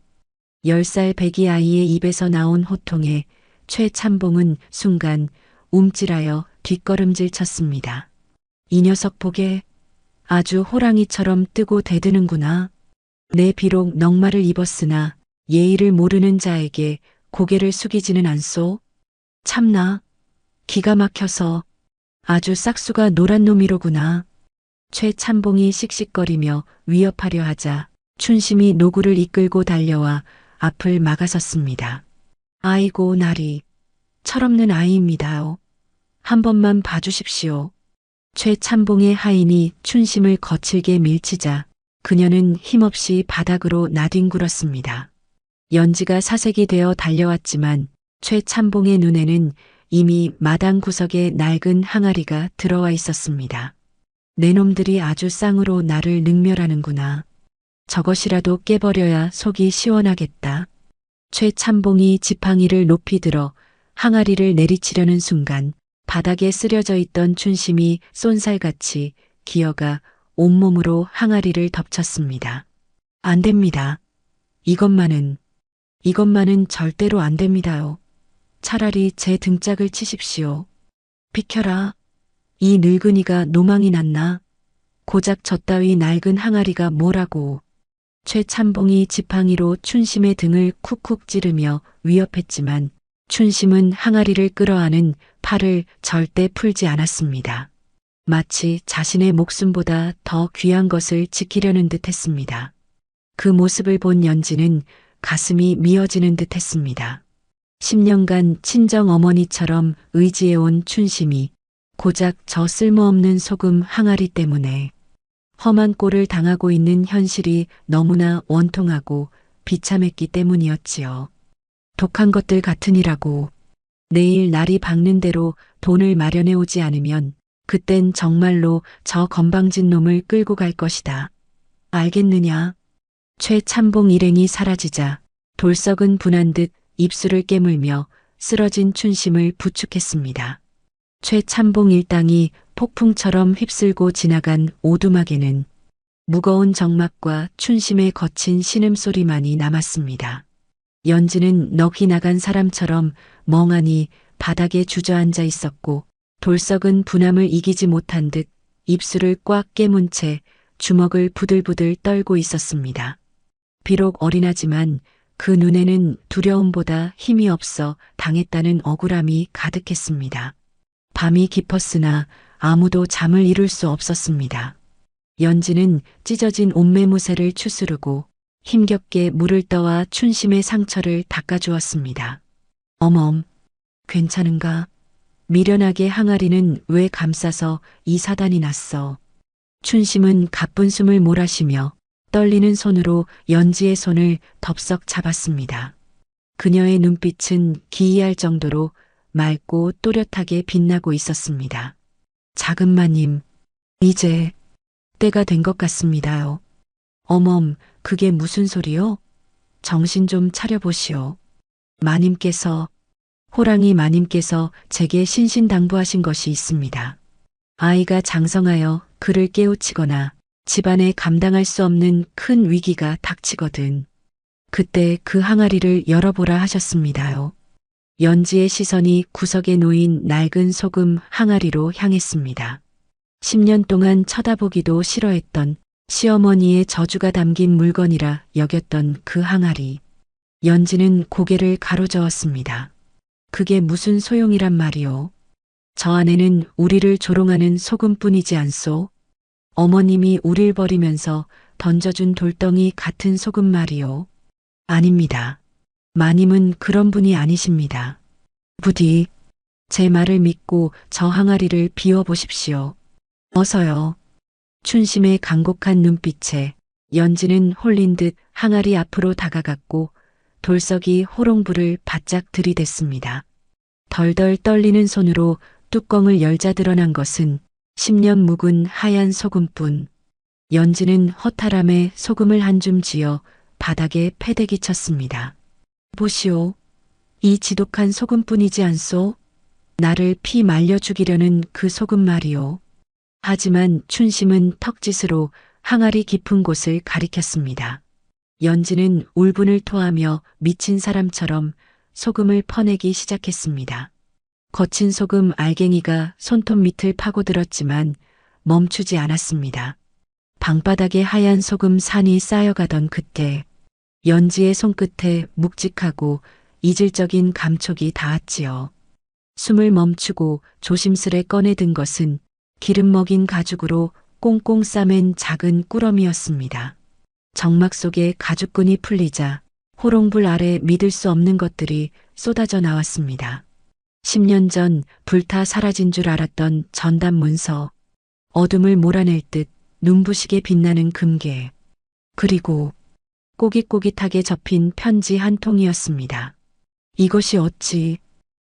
10살 배기 아이의 입에서 나온 호통에 최참봉은 순간 움찔하여 뒷걸음질 쳤습니다. 이 녀석 보게, 아주 호랑이처럼 뜨고 대드는구나. 내 비록 넉마를 입었으나 예의를 모르는 자에게 고개를 숙이지는 않소. 참나, 기가 막혀서 아주 싹수가 노란 놈이로구나. 최참봉이 씩씩거리며 위협하려 하자 춘심이 노구를 이끌고 달려와 앞을 막아섰습니다. 아이고 나리, 철없는 아이입니다요. 한 번만 봐주십시오. 최참봉의 하인이 춘심을 거칠게 밀치자 그녀는 힘없이 바닥으로 나뒹굴었습니다. 연지가 사색이 되어 달려왔지만 최참봉의 눈에는 이미 마당 구석에 낡은 항아리가 들어와 있었습니다. 내 놈들이 아주 쌍으로 나를 능멸하는구나. 저것이라도 깨버려야 속이 시원하겠다. 최참봉이 지팡이를 높이 들어 항아리를 내리치려는 순간 바닥에 쓰려져 있던 춘심이 쏜살같이 기어가 온몸으로 항아리를 덮쳤습니다. 안 됩니다. 이것만은 절대로 안 됩니다요. 차라리 제 등짝을 치십시오. 비켜라. 이 늙은이가 노망이 났나? 고작 저 따위 낡은 항아리가 뭐라고. 최참봉이 지팡이로 춘심의 등을 쿡쿡 찌르며 위협했지만 춘심은 항아리를 끌어안은 팔을 절대 풀지 않았습니다. 마치 자신의 목숨보다 더 귀한 것을 지키려는 듯 했습니다. 그 모습을 본 연지는 가슴이 미어지는 듯 했습니다. 10년간 친정 어머니처럼 의지해온 춘심이 고작 저 쓸모없는 소금 항아리 때문에 험한 꼴을 당하고 있는 현실이 너무나 원통하고 비참했기 때문이었지요. 독한 것들 같으니라고. 내일 날이 밝는 대로 돈을 마련해 오지 않으면 그땐 정말로 저 건방진 놈을 끌고 갈 것이다. 알겠느냐? 최참봉 일행이 사라지자 돌석은 분한 듯 입술을 깨물며 쓰러진 춘심을 부축했습니다. 최참봉 일당이 폭풍처럼 휩쓸고 지나간 오두막에는 무거운 정막과 춘심의 거친 신음소리만이 남았습니다. 연지는 넋이 나간 사람처럼 멍하니 바닥에 주저앉아 있었고 돌석은 분함을 이기지 못한 듯 입술을 꽉 깨문 채 주먹을 부들부들 떨고 있었습니다. 비록 어린하지만 그 눈에는 두려움보다 힘이 없어 당했다는 억울함이 가득했습니다. 밤이 깊었으나 아무도 잠을 이룰 수 없었습니다. 연지는 찢어진 옷매무새를 추스르고 힘겹게 물을 떠와 춘심의 상처를 닦아주었습니다. 어멈, 괜찮은가? 미련하게 항아리는 왜 감싸서 이 사단이 났어? 춘심은 가쁜 숨을 몰아쉬며 떨리는 손으로 연지의 손을 덥석 잡았습니다. 그녀의 눈빛은 기이할 정도로 맑고 또렷하게 빛나고 있었습니다. 작은 마님, 이제 때가 된 것 같습니다요. 어멈, 그게 무슨 소리요? 정신 좀 차려보시오. 마님께서, 호랑이 마님께서 제게 신신당부하신 것이 있습니다. 아이가 장성하여 그를 깨우치거나 집안에 감당할 수 없는 큰 위기가 닥치거든. 그때 그 항아리를 열어보라 하셨습니다요. 연지의 시선이 구석에 놓인 낡은 소금 항아리로 향했습니다. 10년 동안 쳐다보기도 싫어했던 시어머니의 저주가 담긴 물건이라 여겼던 그 항아리. 연지는 고개를 가로저었습니다. 그게 무슨 소용이란 말이오. 저 안에는 우리를 조롱하는 소금뿐이지 않소. 어머님이 우릴 버리면서 던져준 돌덩이 같은 소금 말이오. 아닙니다. 마님은 그런 분이 아니십니다. 부디 제 말을 믿고 저 항아리를 비워보십시오. 어서요. 춘심의 간곡한 눈빛에 연지는 홀린 듯 항아리 앞으로 다가갔고 돌석이 호롱불을 바짝 들이댔습니다. 덜덜 떨리는 손으로 뚜껑을 열자 드러난 것은 10년 묵은 하얀 소금뿐. 연지는 허탈함에 소금을 한 줌 쥐어 바닥에 패대기 쳤습니다. 보시오. 이 지독한 소금뿐이지 않소? 나를 피 말려 죽이려는 그 소금 말이오. 하지만 춘심은 턱짓으로 항아리 깊은 곳을 가리켰습니다. 연지는 울분을 토하며 미친 사람처럼 소금을 퍼내기 시작했습니다. 거친 소금 알갱이가 손톱 밑을 파고들었지만 멈추지 않았습니다. 방바닥에 하얀 소금 산이 쌓여가던 그때 연지의 손끝에 묵직하고 이질적인 감촉이 닿았지요. 숨을 멈추고 조심스레 꺼내든 것은 기름 먹인 가죽으로 꽁꽁 싸맨 작은 꾸러미였습니다. 정막 속에 가죽끈이 풀리자 호롱불 아래 믿을 수 없는 것들이 쏟아져 나왔습니다. 10년 전 불타 사라진 줄 알았던 전담 문서, 어둠을 몰아낼 듯 눈부시게 빛나는 금괴. 그리고 꼬깃꼬깃하게 접힌 편지 한 통이었습니다. 이것이 어찌?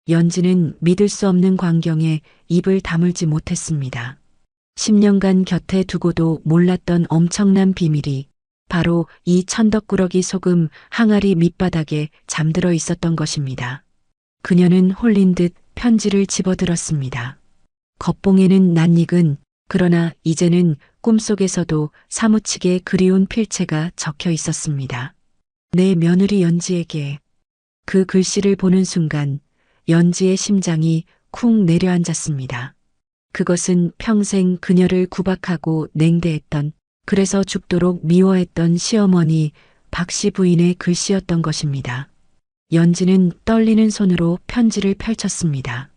연지는 믿을 수 없는 광경에 입을 다물지 못했습니다. 10년간 곁에 두고도 몰랐던 엄청난 비밀이 바로 이 천덕꾸러기 소금 항아리 밑바닥에 잠들어 있었던 것입니다. 그녀는 홀린 듯 편지를 집어들었습니다. 겉봉에는 낯익은 그러나 이제는 꿈속에서도 사무치게 그리운 필체가 적혀 있었습니다. 내 며느리 연지에게. 그 글씨를 보는 순간 연지의 심장이 쿵 내려앉았습니다. 그것은 평생 그녀를 구박하고 냉대했던, 그래서 죽도록 미워했던 시어머니 박씨 부인의 글씨였던 것입니다. 연지는 떨리는 손으로 편지를 펼쳤습니다.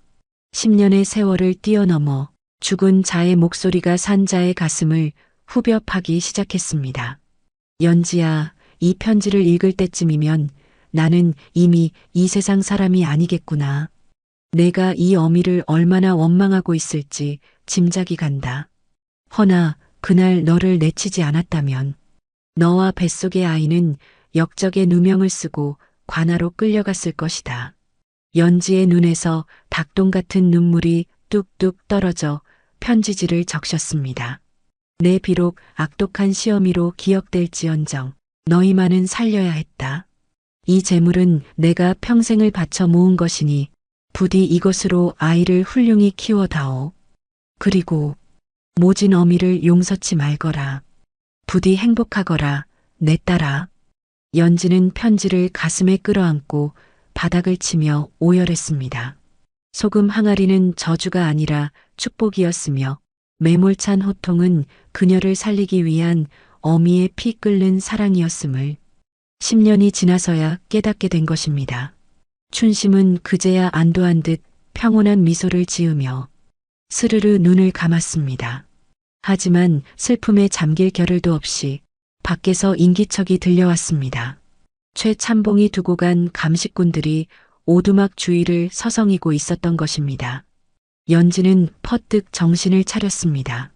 10년의 세월을 뛰어넘어 죽은 자의 목소리가 산 자의 가슴을 후벼 파기 시작했습니다. 연지야, 이 편지를 읽을 때쯤이면 나는 이미 이 세상 사람이 아니겠구나. 내가 이 어미를 얼마나 원망하고 있을지 짐작이 간다. 허나 그날 너를 내치지 않았다면 너와 뱃속의 아이는 역적의 누명을 쓰고 관아로 끌려갔을 것이다. 연지의 눈에서 닭똥 같은 눈물이 뚝뚝 떨어져 편지지를 적셨습니다. 내 비록 악독한 시어미로 기억될지언정 너희만은 살려야 했다. 이 재물은 내가 평생을 바쳐 모은 것이니 부디 이것으로 아이를 훌륭히 키워다오. 그리고 모진 어미를 용서치 말거라. 부디 행복하거라, 내 딸아. 연지는 편지를 가슴에 끌어안고 바닥을 치며 오열했습니다. 소금 항아리는 저주가 아니라 축복이었으며 매몰찬 호통은 그녀를 살리기 위한 어미의 피 끓는 사랑이었음을 10년이 지나서야 깨닫게 된 것입니다. 춘심은 그제야 안도한 듯 평온한 미소를 지으며 스르르 눈을 감았습니다. 하지만 슬픔에 잠길 겨를도 없이 밖에서 인기척이 들려왔습니다. 최참봉이 두고 간 감식꾼들이 오두막 주위를 서성이고 있었던 것입니다. 연지는 퍼뜩 정신을 차렸습니다.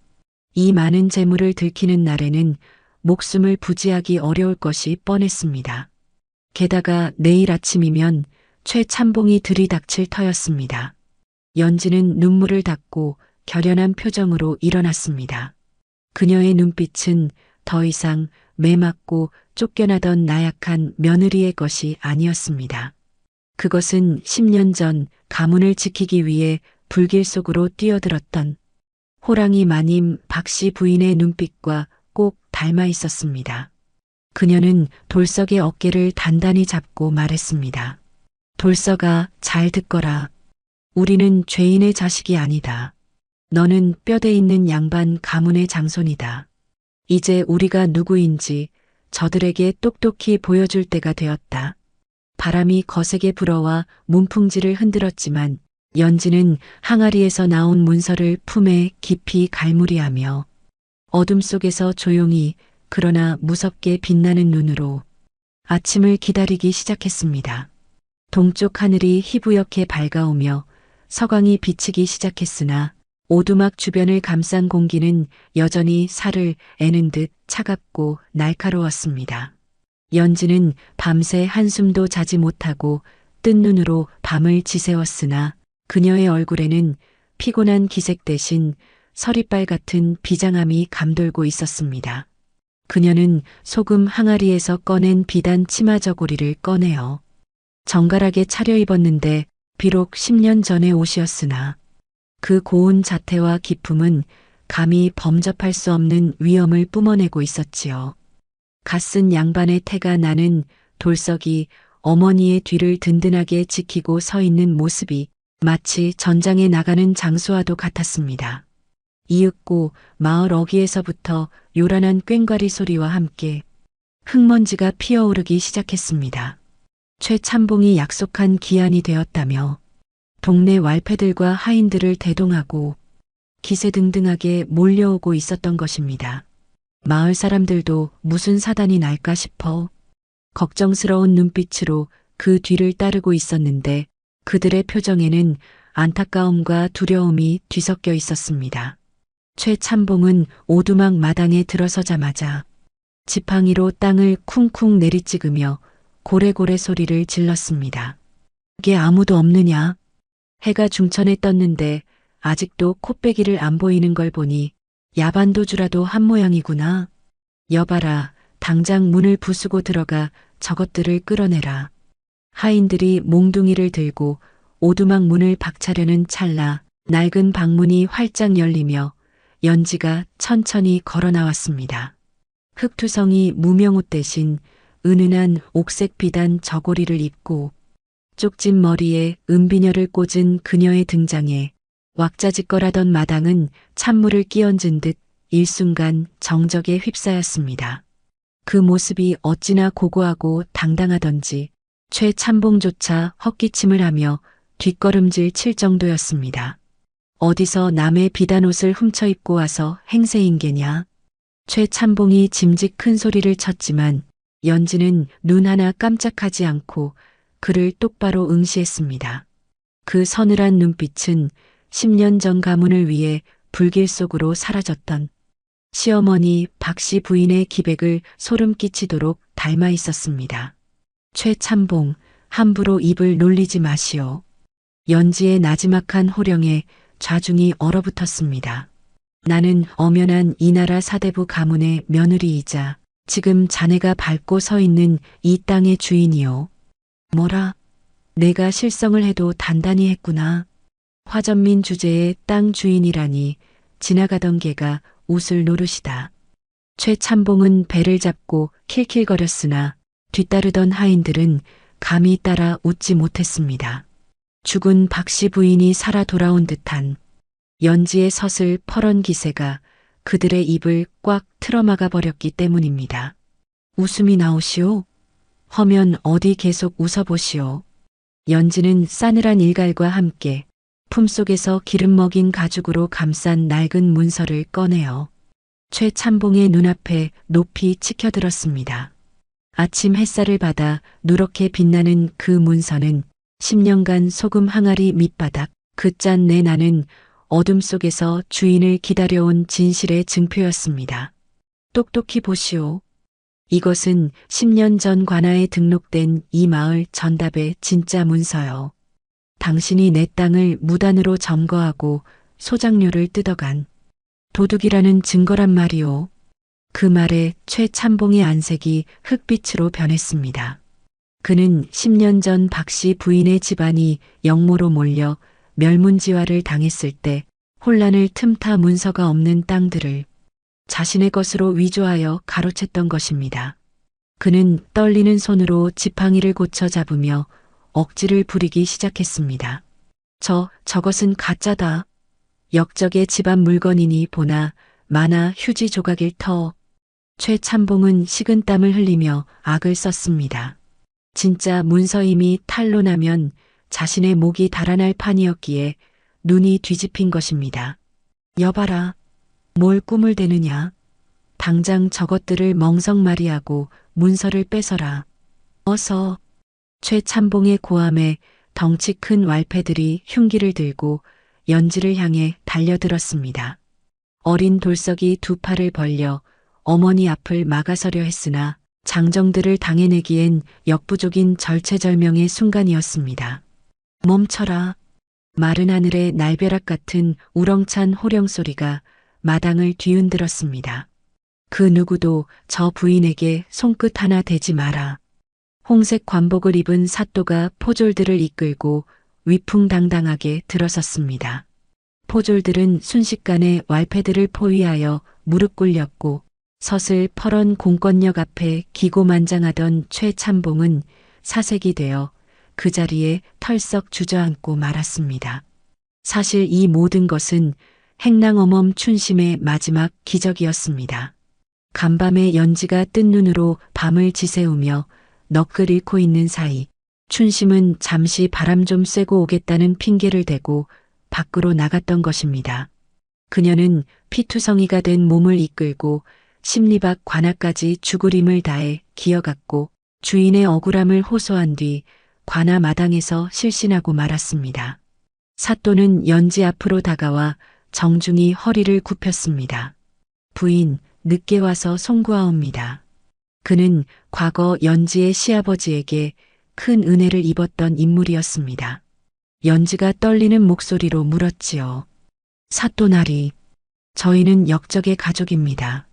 이 많은 재물을 들키는 날에는 목숨을 부지하기 어려울 것이 뻔했습니다. 게다가 내일 아침이면 최참봉이 들이닥칠 터였습니다. 연지는 눈물을 닦고 결연한 표정으로 일어났습니다. 그녀의 눈빛은 더 이상 매맞고 쫓겨나던 나약한 며느리의 것이 아니었습니다. 그것은 10년 전 가문을 지키기 위해 불길 속으로 뛰어들었던 호랑이 마님 박씨 부인의 눈빛과 꼭 닮아 있었습니다. 그녀는 돌석의 어깨를 단단히 잡고 말했습니다. 돌석아, 잘 듣거라. 우리는 죄인의 자식이 아니다. 너는 뼈대 있는 양반 가문의 장손이다. 이제 우리가 누구인지 저들에게 똑똑히 보여줄 때가 되었다. 바람이 거세게 불어와 문풍지를 흔들었지만 연지는 항아리에서 나온 문서를 품에 깊이 갈무리하며 어둠 속에서 조용히 그러나 무섭게 빛나는 눈으로 아침을 기다리기 시작했습니다. 동쪽 하늘이 희부옇게 밝아오며 서광이 비치기 시작했으나 오두막 주변을 감싼 공기는 여전히 살을 애는 듯 차갑고 날카로웠습니다. 연지는 밤새 한숨도 자지 못하고 뜬 눈으로 밤을 지새웠으나 그녀의 얼굴에는 피곤한 기색 대신 서리빨 같은 비장함이 감돌고 있었습니다. 그녀는 소금 항아리에서 꺼낸 비단 치마 저고리를 꺼내어 정갈하게 차려입었는데 비록 10년 전의 옷이었으나 그 고운 자태와 기품은 감히 범접할 수 없는 위엄을 뿜어내고 있었지요. 갓쓴 양반의 태가 나는 돌석이 어머니의 뒤를 든든하게 지키고 서 있는 모습이 마치 전장에 나가는 장수와도 같았습니다. 이윽고 마을 어귀에서부터 요란한 꽹과리 소리와 함께 흙먼지가 피어오르기 시작했습니다. 최참봉이 약속한 기한이 되었다며 동네 왈패들과 하인들을 대동하고 기세등등하게 몰려오고 있었던 것입니다. 마을 사람들도 무슨 사단이 날까 싶어 걱정스러운 눈빛으로 그 뒤를 따르고 있었는데 그들의 표정에는 안타까움과 두려움이 뒤섞여 있었습니다. 최찬봉은 오두막 마당에 들어서자마자 지팡이로 땅을 쿵쿵 내리찍으며 고래고래 소리를 질렀습니다. 이게 아무도 없느냐? 해가 중천에 떴는데 아직도 코빼기를 안 보이는 걸 보니 야반도주라도 한 모양이구나. 여봐라, 당장 문을 부수고 들어가 저것들을 끌어내라. 하인들이 몽둥이를 들고 오두막 문을 박차려는 찰나 낡은 방문이 활짝 열리며 연지가 천천히 걸어 나왔습니다. 흑투성이 무명옷 대신 은은한 옥색 비단 저고리를 입고 쪽진 머리에 은비녀를 꽂은 그녀의 등장에 왁자지껄하던 마당은 찬물을 끼얹은 듯 일순간 정적에 휩싸였습니다. 그 모습이 어찌나 고고하고 당당하던지 최찬봉조차 헛기침을 하며 뒷걸음질 칠 정도였습니다. 어디서 남의 비단옷을 훔쳐 입고 와서 행세인계냐? 최찬봉이 짐짓 큰 소리를 쳤지만 연지는 눈 하나 깜짝하지 않고 그를 똑바로 응시했습니다. 그 서늘한 눈빛은 10년 전 가문을 위해 불길 속으로 사라졌던 시어머니 박씨 부인의 기백을 소름 끼치도록 닮아 있었습니다. 최찬봉, 함부로 입을 놀리지 마시오. 연지의 나지막한 호령에 좌중이 얼어붙었습니다. 나는 엄연한 이 나라 사대부 가문의 며느리이자 지금 자네가 밟고 서 있는 이 땅의 주인이요. 뭐라? 내가 실성을 해도 단단히 했구나. 화전민 주제의 땅 주인이라니 지나가던 개가 웃을 노릇이다. 최찬봉은 배를 잡고 킬킬거렸으나 뒤따르던 하인들은 감히 따라 웃지 못했습니다. 죽은 박씨 부인이 살아 돌아온 듯한 연지의 서슬 퍼런 기세가 그들의 입을 꽉 틀어막아 버렸기 때문입니다. 웃음이 나오시오? 허면 어디 계속 웃어보시오. 연지는 싸늘한 일갈과 함께 품속에서 기름 먹인 가죽으로 감싼 낡은 문서를 꺼내어 최찬봉의 눈앞에 높이 치켜들었습니다. 아침 햇살을 받아 누렇게 빛나는 그 문서는 10년간 소금 항아리 밑바닥 그 짠 내 나는 어둠 속에서 주인을 기다려온 진실의 증표였습니다. 똑똑히 보시오. 이것은 10년 전 관아에 등록된 이 마을 전답의 진짜 문서요. 당신이 내 땅을 무단으로 점거하고 소작료를 뜯어간 도둑이라는 증거란 말이오. 그 말에 최찬봉의 안색이 흑빛으로 변했습니다. 그는 10년 전 박씨 부인의 집안이 영모로 몰려 멸문지화를 당했을 때 혼란을 틈타 문서가 없는 땅들을 자신의 것으로 위조하여 가로챘던 것입니다. 그는 떨리는 손으로 지팡이를 고쳐 잡으며 억지를 부리기 시작했습니다. 저것은 가짜다. 역적의 집안 물건이니 보나 마나 휴지 조각일 터. 최찬봉은 식은땀을 흘리며 악을 썼습니다. 진짜 문서임이 탄로나면 자신의 목이 달아날 판이었기에 눈이 뒤집힌 것입니다. 여봐라. 뭘 꿈을 대느냐. 당장 저것들을 멍석마리하고 문서를 뺏어라. 어서. 최찬봉의 고함에 덩치 큰 왈패들이 흉기를 들고 연지를 향해 달려들었습니다. 어린 돌석이 두 팔을 벌려 어머니 앞을 막아서려 했으나 장정들을 당해내기엔 역부족인 절체절명의 순간이었습니다. 멈춰라. 마른 하늘의 날벼락 같은 우렁찬 호령 소리가 마당을 뒤흔들었습니다. 그 누구도 저 부인에게 손끝 하나 대지 마라. 홍색 관복을 입은 사또가 포졸들을 이끌고 위풍당당하게 들어섰습니다. 포졸들은 순식간에 왈패들을 포위하여 무릎 꿇렸고 서슬 퍼런 공권력 앞에 기고만장하던 최찬봉은 사색이 되어 그 자리에 털썩 주저앉고 말았습니다. 사실 이 모든 것은 행랑어멈 춘심의 마지막 기적이었습니다. 간밤에 연지가 뜬 눈으로 밤을 지새우며 넋을 잃고 있는 사이 춘심은 잠시 바람 좀 쐬고 오겠다는 핑계를 대고 밖으로 나갔던 것입니다. 그녀는 피투성이가 된 몸을 이끌고 십리박 관아까지 죽으림을 다해 기어갔고 주인의 억울함을 호소한 뒤 관아 마당에서 실신하고 말았습니다. 사또는 연지 앞으로 다가와 정중히 허리를 굽혔습니다. 부인, 늦게 와서 송구하옵니다. 그는 과거 연지의 시아버지에게 큰 은혜를 입었던 인물이었습니다. 연지가 떨리는 목소리로 물었지요. 사또나리, 저희는 역적의 가족입니다.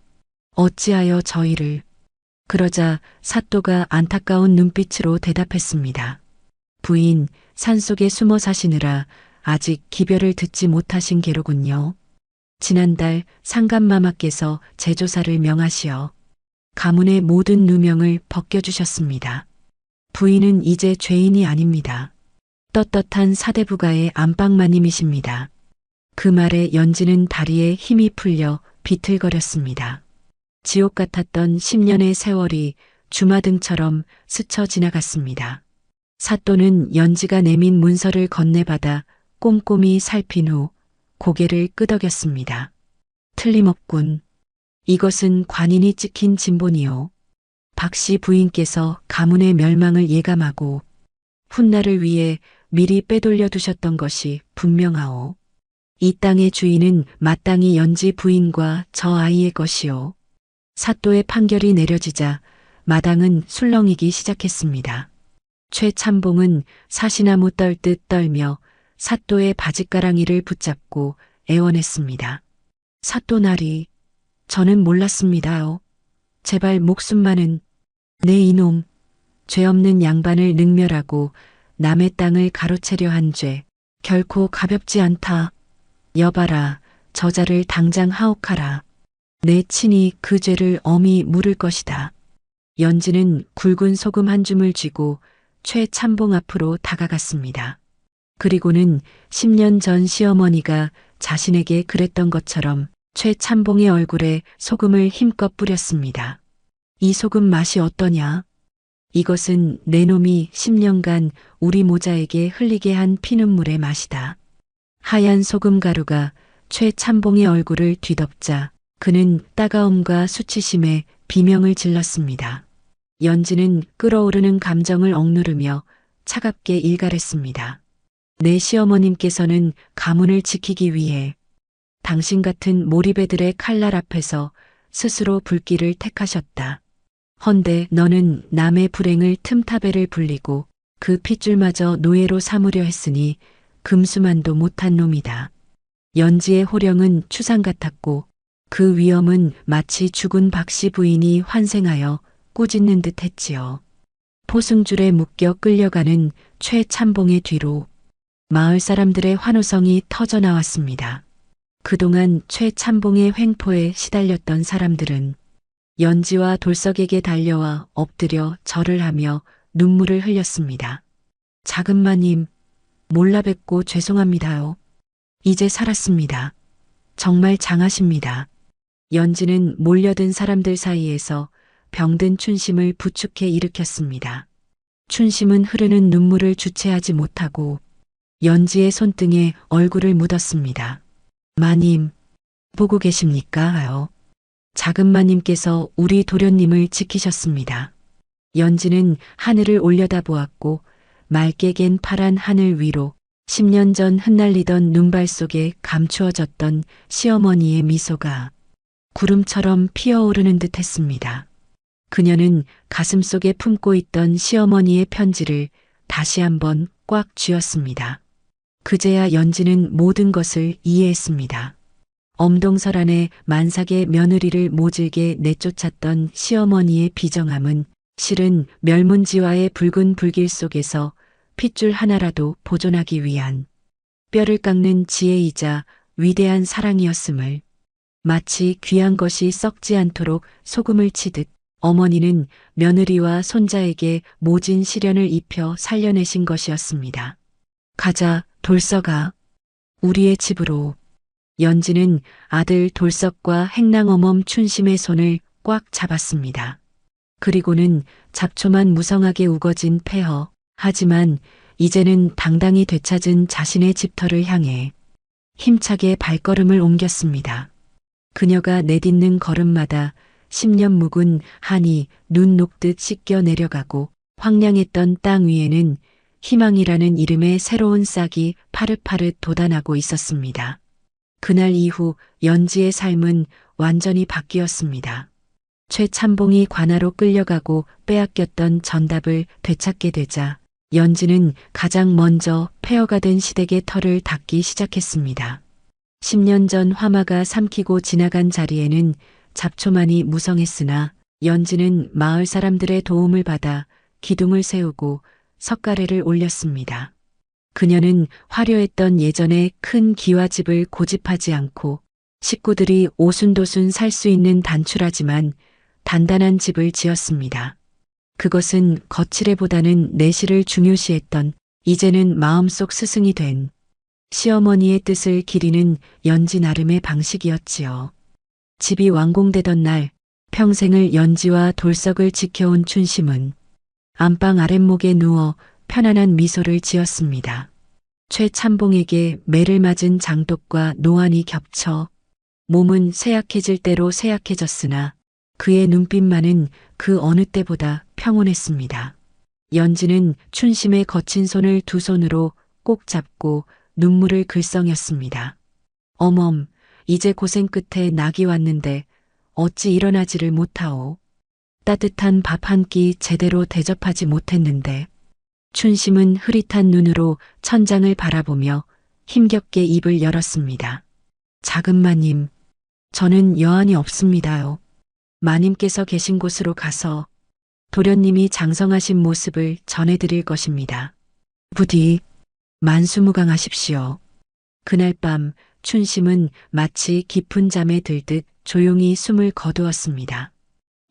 어찌하여 저희를... 그러자 사또가 안타까운 눈빛으로 대답했습니다. 부인, 산속에 숨어 사시느라 아직 기별을 듣지 못하신 게로군요. 지난달 상감마마께서 제조사를 명하시어 가문의 모든 누명을 벗겨주셨습니다. 부인은 이제 죄인이 아닙니다. 떳떳한 사대부가의 안방마님이십니다. 그 말에 연지는 다리에 힘이 풀려 비틀거렸습니다. 지옥 같았던 10년의 세월이 주마등처럼 스쳐 지나갔습니다. 사또는 연지가 내민 문서를 건네받아 꼼꼼히 살핀 후 고개를 끄덕였습니다. 틀림없군. 이것은 관인이 찍힌 진본이요. 박씨 부인께서 가문의 멸망을 예감하고 훗날을 위해 미리 빼돌려 두셨던 것이 분명하오. 이 땅의 주인은 마땅히 연지 부인과 저 아이의 것이오. 사또의 판결이 내려지자 마당은 술렁이기 시작했습니다. 최참봉은 사시나무 떨듯 떨며 사또의 바짓가랑이를 붙잡고 애원했습니다. 사또나리, 저는 몰랐습니다요. 제발 목숨만은... 내 이놈, 죄 없는 양반을 능멸하고 남의 땅을 가로채려 한 죄, 결코 가볍지 않다. 여봐라, 저자를 당장 하옥하라. 내 친히 그 죄를 엄히 물을 것이다. 연지는 굵은 소금 한 줌을 쥐고 최참봉 앞으로 다가갔습니다. 그리고는 10년 전 시어머니가 자신에게 그랬던 것처럼 최참봉의 얼굴에 소금을 힘껏 뿌렸습니다. 이 소금 맛이 어떠냐? 이것은 내 놈이 10년간 우리 모자에게 흘리게 한 피눈물의 맛이다. 하얀 소금 가루가 최참봉의 얼굴을 뒤덮자 그는 따가움과 수치심에 비명을 질렀습니다. 연지는 끓어오르는 감정을 억누르며 차갑게 일갈했습니다. 내 시어머님께서는 가문을 지키기 위해 당신 같은 몰입애들의 칼날 앞에서 스스로 불길을 택하셨다. 헌데 너는 남의 불행을 틈타배를 불리고 그 핏줄마저 노예로 삼으려 했으니 금수만도 못한 놈이다. 연지의 호령은 추상 같았고 그 위엄은 마치 죽은 박씨 부인이 환생하여 꾸짖는 듯 했지요. 포승줄에 묶여 끌려가는 최참봉의 뒤로 마을 사람들의 환호성이 터져 나왔습니다. 그동안 최참봉의 횡포에 시달렸던 사람들은 연지와 돌석에게 달려와 엎드려 절을 하며 눈물을 흘렸습니다. 작은마님, 몰라 뵙고 죄송합니다요. 이제 살았습니다. 정말 장하십니다. 연지는 몰려든 사람들 사이에서 병든 춘심을 부축해 일으켰습니다. 춘심은 흐르는 눈물을 주체하지 못하고 연지의 손등에 얼굴을 묻었습니다. 마님, 보고 계십니까? 작은 마님께서 우리 도련님을 지키셨습니다. 연지는 하늘을 올려다보았고 맑게 갠 파란 하늘 위로 10년 전 흩날리던 눈발 속에 감추어졌던 시어머니의 미소가 구름처럼 피어오르는 듯 했습니다. 그녀는 가슴속에 품고 있던 시어머니의 편지를 다시 한번 꽉 쥐었습니다. 그제야 연지는 모든 것을 이해했습니다. 엄동설 안에 만삭의 며느리를 모질게 내쫓았던 시어머니의 비정함은 실은 멸문지화의 붉은 불길 속에서 핏줄 하나라도 보존하기 위한 뼈를 깎는 지혜이자 위대한 사랑이었음을, 마치 귀한 것이 썩지 않도록 소금을 치듯 어머니는 며느리와 손자에게 모진 시련을 입혀 살려내신 것이었습니다. 가자, 돌석아. 우리의 집으로. 연지는 아들 돌석과 행랑어멈 춘심의 손을 꽉 잡았습니다. 그리고는 잡초만 무성하게 우거진 폐허, 하지만 이제는 당당히 되찾은 자신의 집터를 향해 힘차게 발걸음을 옮겼습니다. 그녀가 내딛는 걸음마다 10년 묵은 한이 눈 녹듯 씻겨 내려가고 황량했던 땅 위에는 희망이라는 이름의 새로운 싹이 파릇파릇 돋아나고 있었습니다. 그날 이후 연지의 삶은 완전히 바뀌었습니다. 최참봉이 관아로 끌려가고 빼앗겼던 전답을 되찾게 되자 연지는 가장 먼저 폐허가 된 시댁의 털을 닦기 시작했습니다. 10년 전 화마가 삼키고 지나간 자리에는 잡초만이 무성했으나 연지는 마을 사람들의 도움을 받아 기둥을 세우고 석가래를 올렸습니다. 그녀는 화려했던 예전의 큰 기와집을 고집하지 않고 식구들이 오순도순 살 수 있는 단출하지만 단단한 집을 지었습니다. 그것은 거칠애보다는 내실을 중요시했던 이제는 마음속 스승이 된 시어머니의 뜻을 기리는 연지 나름의 방식이었지요. 집이 완공되던 날 평생을 연지와 돌석을 지켜온 춘심은 안방 아랫목에 누워 편안한 미소를 지었습니다. 최참봉에게 매를 맞은 장독과 노안이 겹쳐 몸은 쇠약해질 대로 쇠약해졌으나 그의 눈빛만은 그 어느 때보다 평온했습니다. 연지는 춘심의 거친 손을 두 손으로 꼭 잡고 눈물을 글썽였습니다. 어멈, 이제 고생 끝에 낙이 왔는데 어찌 일어나지를 못하오. 따뜻한 밥 한 끼 제대로 대접하지 못했는데. 춘심은 흐릿한 눈으로 천장을 바라보며 힘겹게 입을 열었습니다. 작은 마님, 저는 여한이 없습니다요. 마님께서 계신 곳으로 가서 도련님이 장성하신 모습을 전해드릴 것입니다. 부디 만수무강하십시오. 그날 밤 춘심은 마치 깊은 잠에 들듯 조용히 숨을 거두었습니다.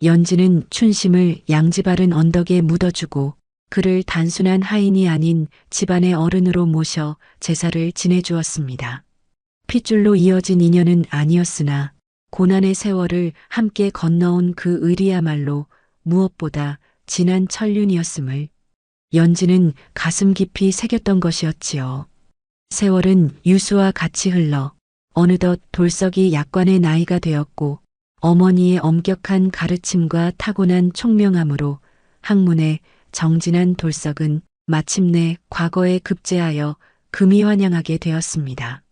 연지는 춘심을 양지바른 언덕에 묻어주고 그를 단순한 하인이 아닌 집안의 어른으로 모셔 제사를 지내주었습니다. 핏줄로 이어진 인연은 아니었으나 고난의 세월을 함께 건너온 그 의리야말로 무엇보다 진한 천륜이었음을 연지는 가슴 깊이 새겼던 것이었지요. 세월은 유수와 같이 흘러 어느덧 돌석이 약관의 나이가 되었고 어머니의 엄격한 가르침과 타고난 총명함으로 학문의 정진한 돌석은 마침내 과거에 급제하여 금이 환영하게 되었습니다.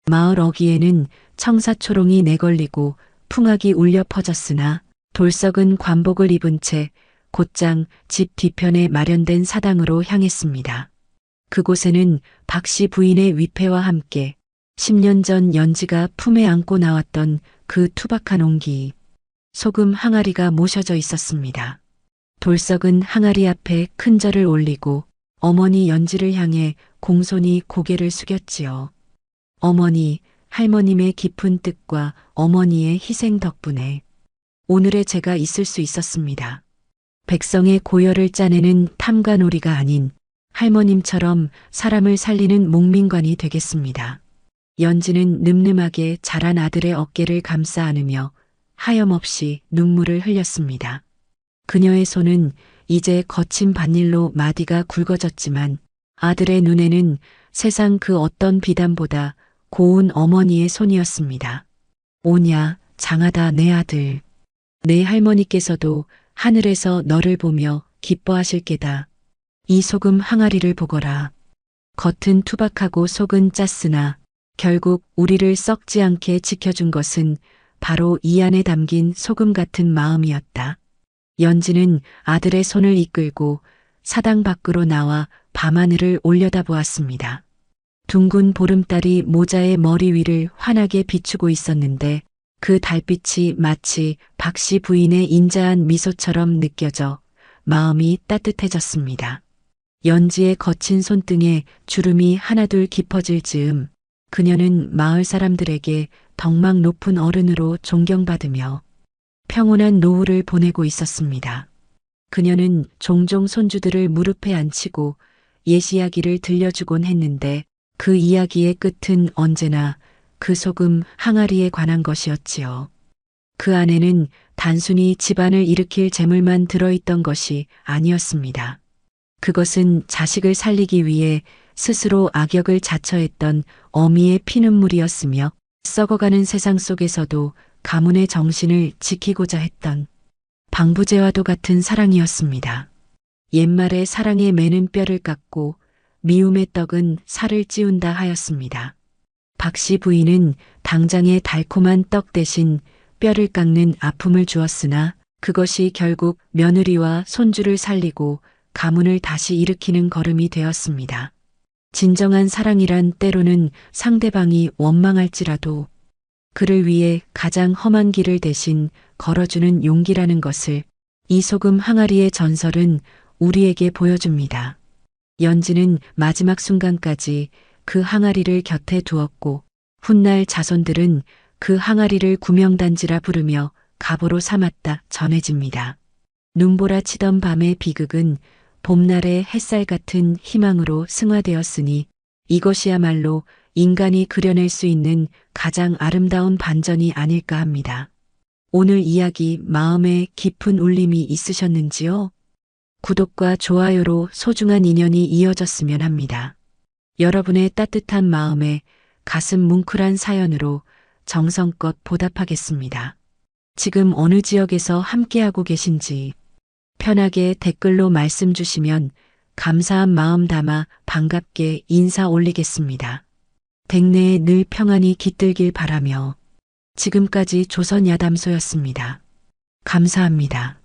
마을 어귀에는 청사초롱이 내걸리고 풍악이 울려 퍼졌으나 돌석은 관복을 입은 채 곧장 집 뒤편에 마련된 사당으로 향했습니다. 그곳에는 박씨 부인의 위패와 함께 10년 전 연지가 품에 안고 나왔던 그 투박한 온기, 소금 항아리가 모셔져 있었습니다. 돌석은 항아리 앞에 큰 절을 올리고 어머니 연지를 향해 공손히 고개를 숙였지요. 어머니, 할머님의 깊은 뜻과 어머니의 희생 덕분에 오늘의 제가 있을 수 있었습니다. 백성의 고열을 짜내는 탐관오리가 아닌 할머님처럼 사람을 살리는 목민관이 되겠습니다. 연지는 늠름하게 자란 아들의 어깨를 감싸 안으며 하염없이 눈물을 흘렸습니다. 그녀의 손은 이제 거친 밭일로 마디가 굵어졌지만 아들의 눈에는 세상 그 어떤 비단보다 고운 어머니의 손이었습니다. 오냐, 장하다 내 아들. 내 할머니께서도 하늘에서 너를 보며 기뻐하실 게다. 이 소금 항아리를 보거라. 겉은 투박하고 속은 짰으나 결국 우리를 썩지 않게 지켜준 것은 바로 이 안에 담긴 소금 같은 마음이었다. 연지는 아들의 손을 이끌고 사당 밖으로 나와 밤하늘을 올려다보았습니다. 둥근 보름달이 모자의 머리 위를 환하게 비추고 있었는데 그 달빛이 마치 박씨 부인의 인자한 미소처럼 느껴져 마음이 따뜻해졌습니다. 연지의 거친 손등에 주름이 하나둘 깊어질 즈음 그녀는 마을 사람들에게 덕망 높은 어른으로 존경받으며 평온한 노후를 보내고 있었습니다. 그녀는 종종 손주들을 무릎에 앉히고 옛 이야기를 들려주곤 했는데 그 이야기의 끝은 언제나 그 소금 항아리에 관한 것이었지요. 그 안에는 단순히 집안을 일으킬 재물만 들어있던 것이 아니었습니다. 그것은 자식을 살리기 위해 스스로 악역을 자처했던 어미의 피눈물이었으며 썩어가는 세상 속에서도 가문의 정신을 지키고자 했던 방부제와도 같은 사랑이었습니다. 옛말에 사랑의 매는 뼈를 깎고 미움의 떡은 살을 찌운다 하였습니다. 박 씨 부인은 당장에 달콤한 떡 대신 뼈를 깎는 아픔을 주었으나 그것이 결국 며느리와 손주를 살리고 가문을 다시 일으키는 걸음이 되었습니다. 진정한 사랑이란 때로는 상대방이 원망할지라도 그를 위해 가장 험한 길을 대신 걸어주는 용기라는 것을 이 소금 항아리의 전설은 우리에게 보여줍니다. 연지는 마지막 순간까지 그 항아리를 곁에 두었고 훗날 자손들은 그 항아리를 구명단지라 부르며 가보로 삼았다 전해집니다. 눈보라 치던 밤의 비극은 봄날의 햇살 같은 희망으로 승화되었으니 이것이야말로 인간이 그려낼 수 있는 가장 아름다운 반전이 아닐까 합니다. 오늘 이야기 마음에 깊은 울림이 있으셨는지요? 구독과 좋아요로 소중한 인연이 이어졌으면 합니다. 여러분의 따뜻한 마음에 가슴 뭉클한 사연으로 정성껏 보답하겠습니다. 지금 어느 지역에서 함께하고 계신지 편하게 댓글로 말씀 주시면 감사한 마음 담아 반갑게 인사 올리겠습니다. 댁내에 늘 평안이 깃들길 바라며 지금까지 조선야담소였습니다. 감사합니다.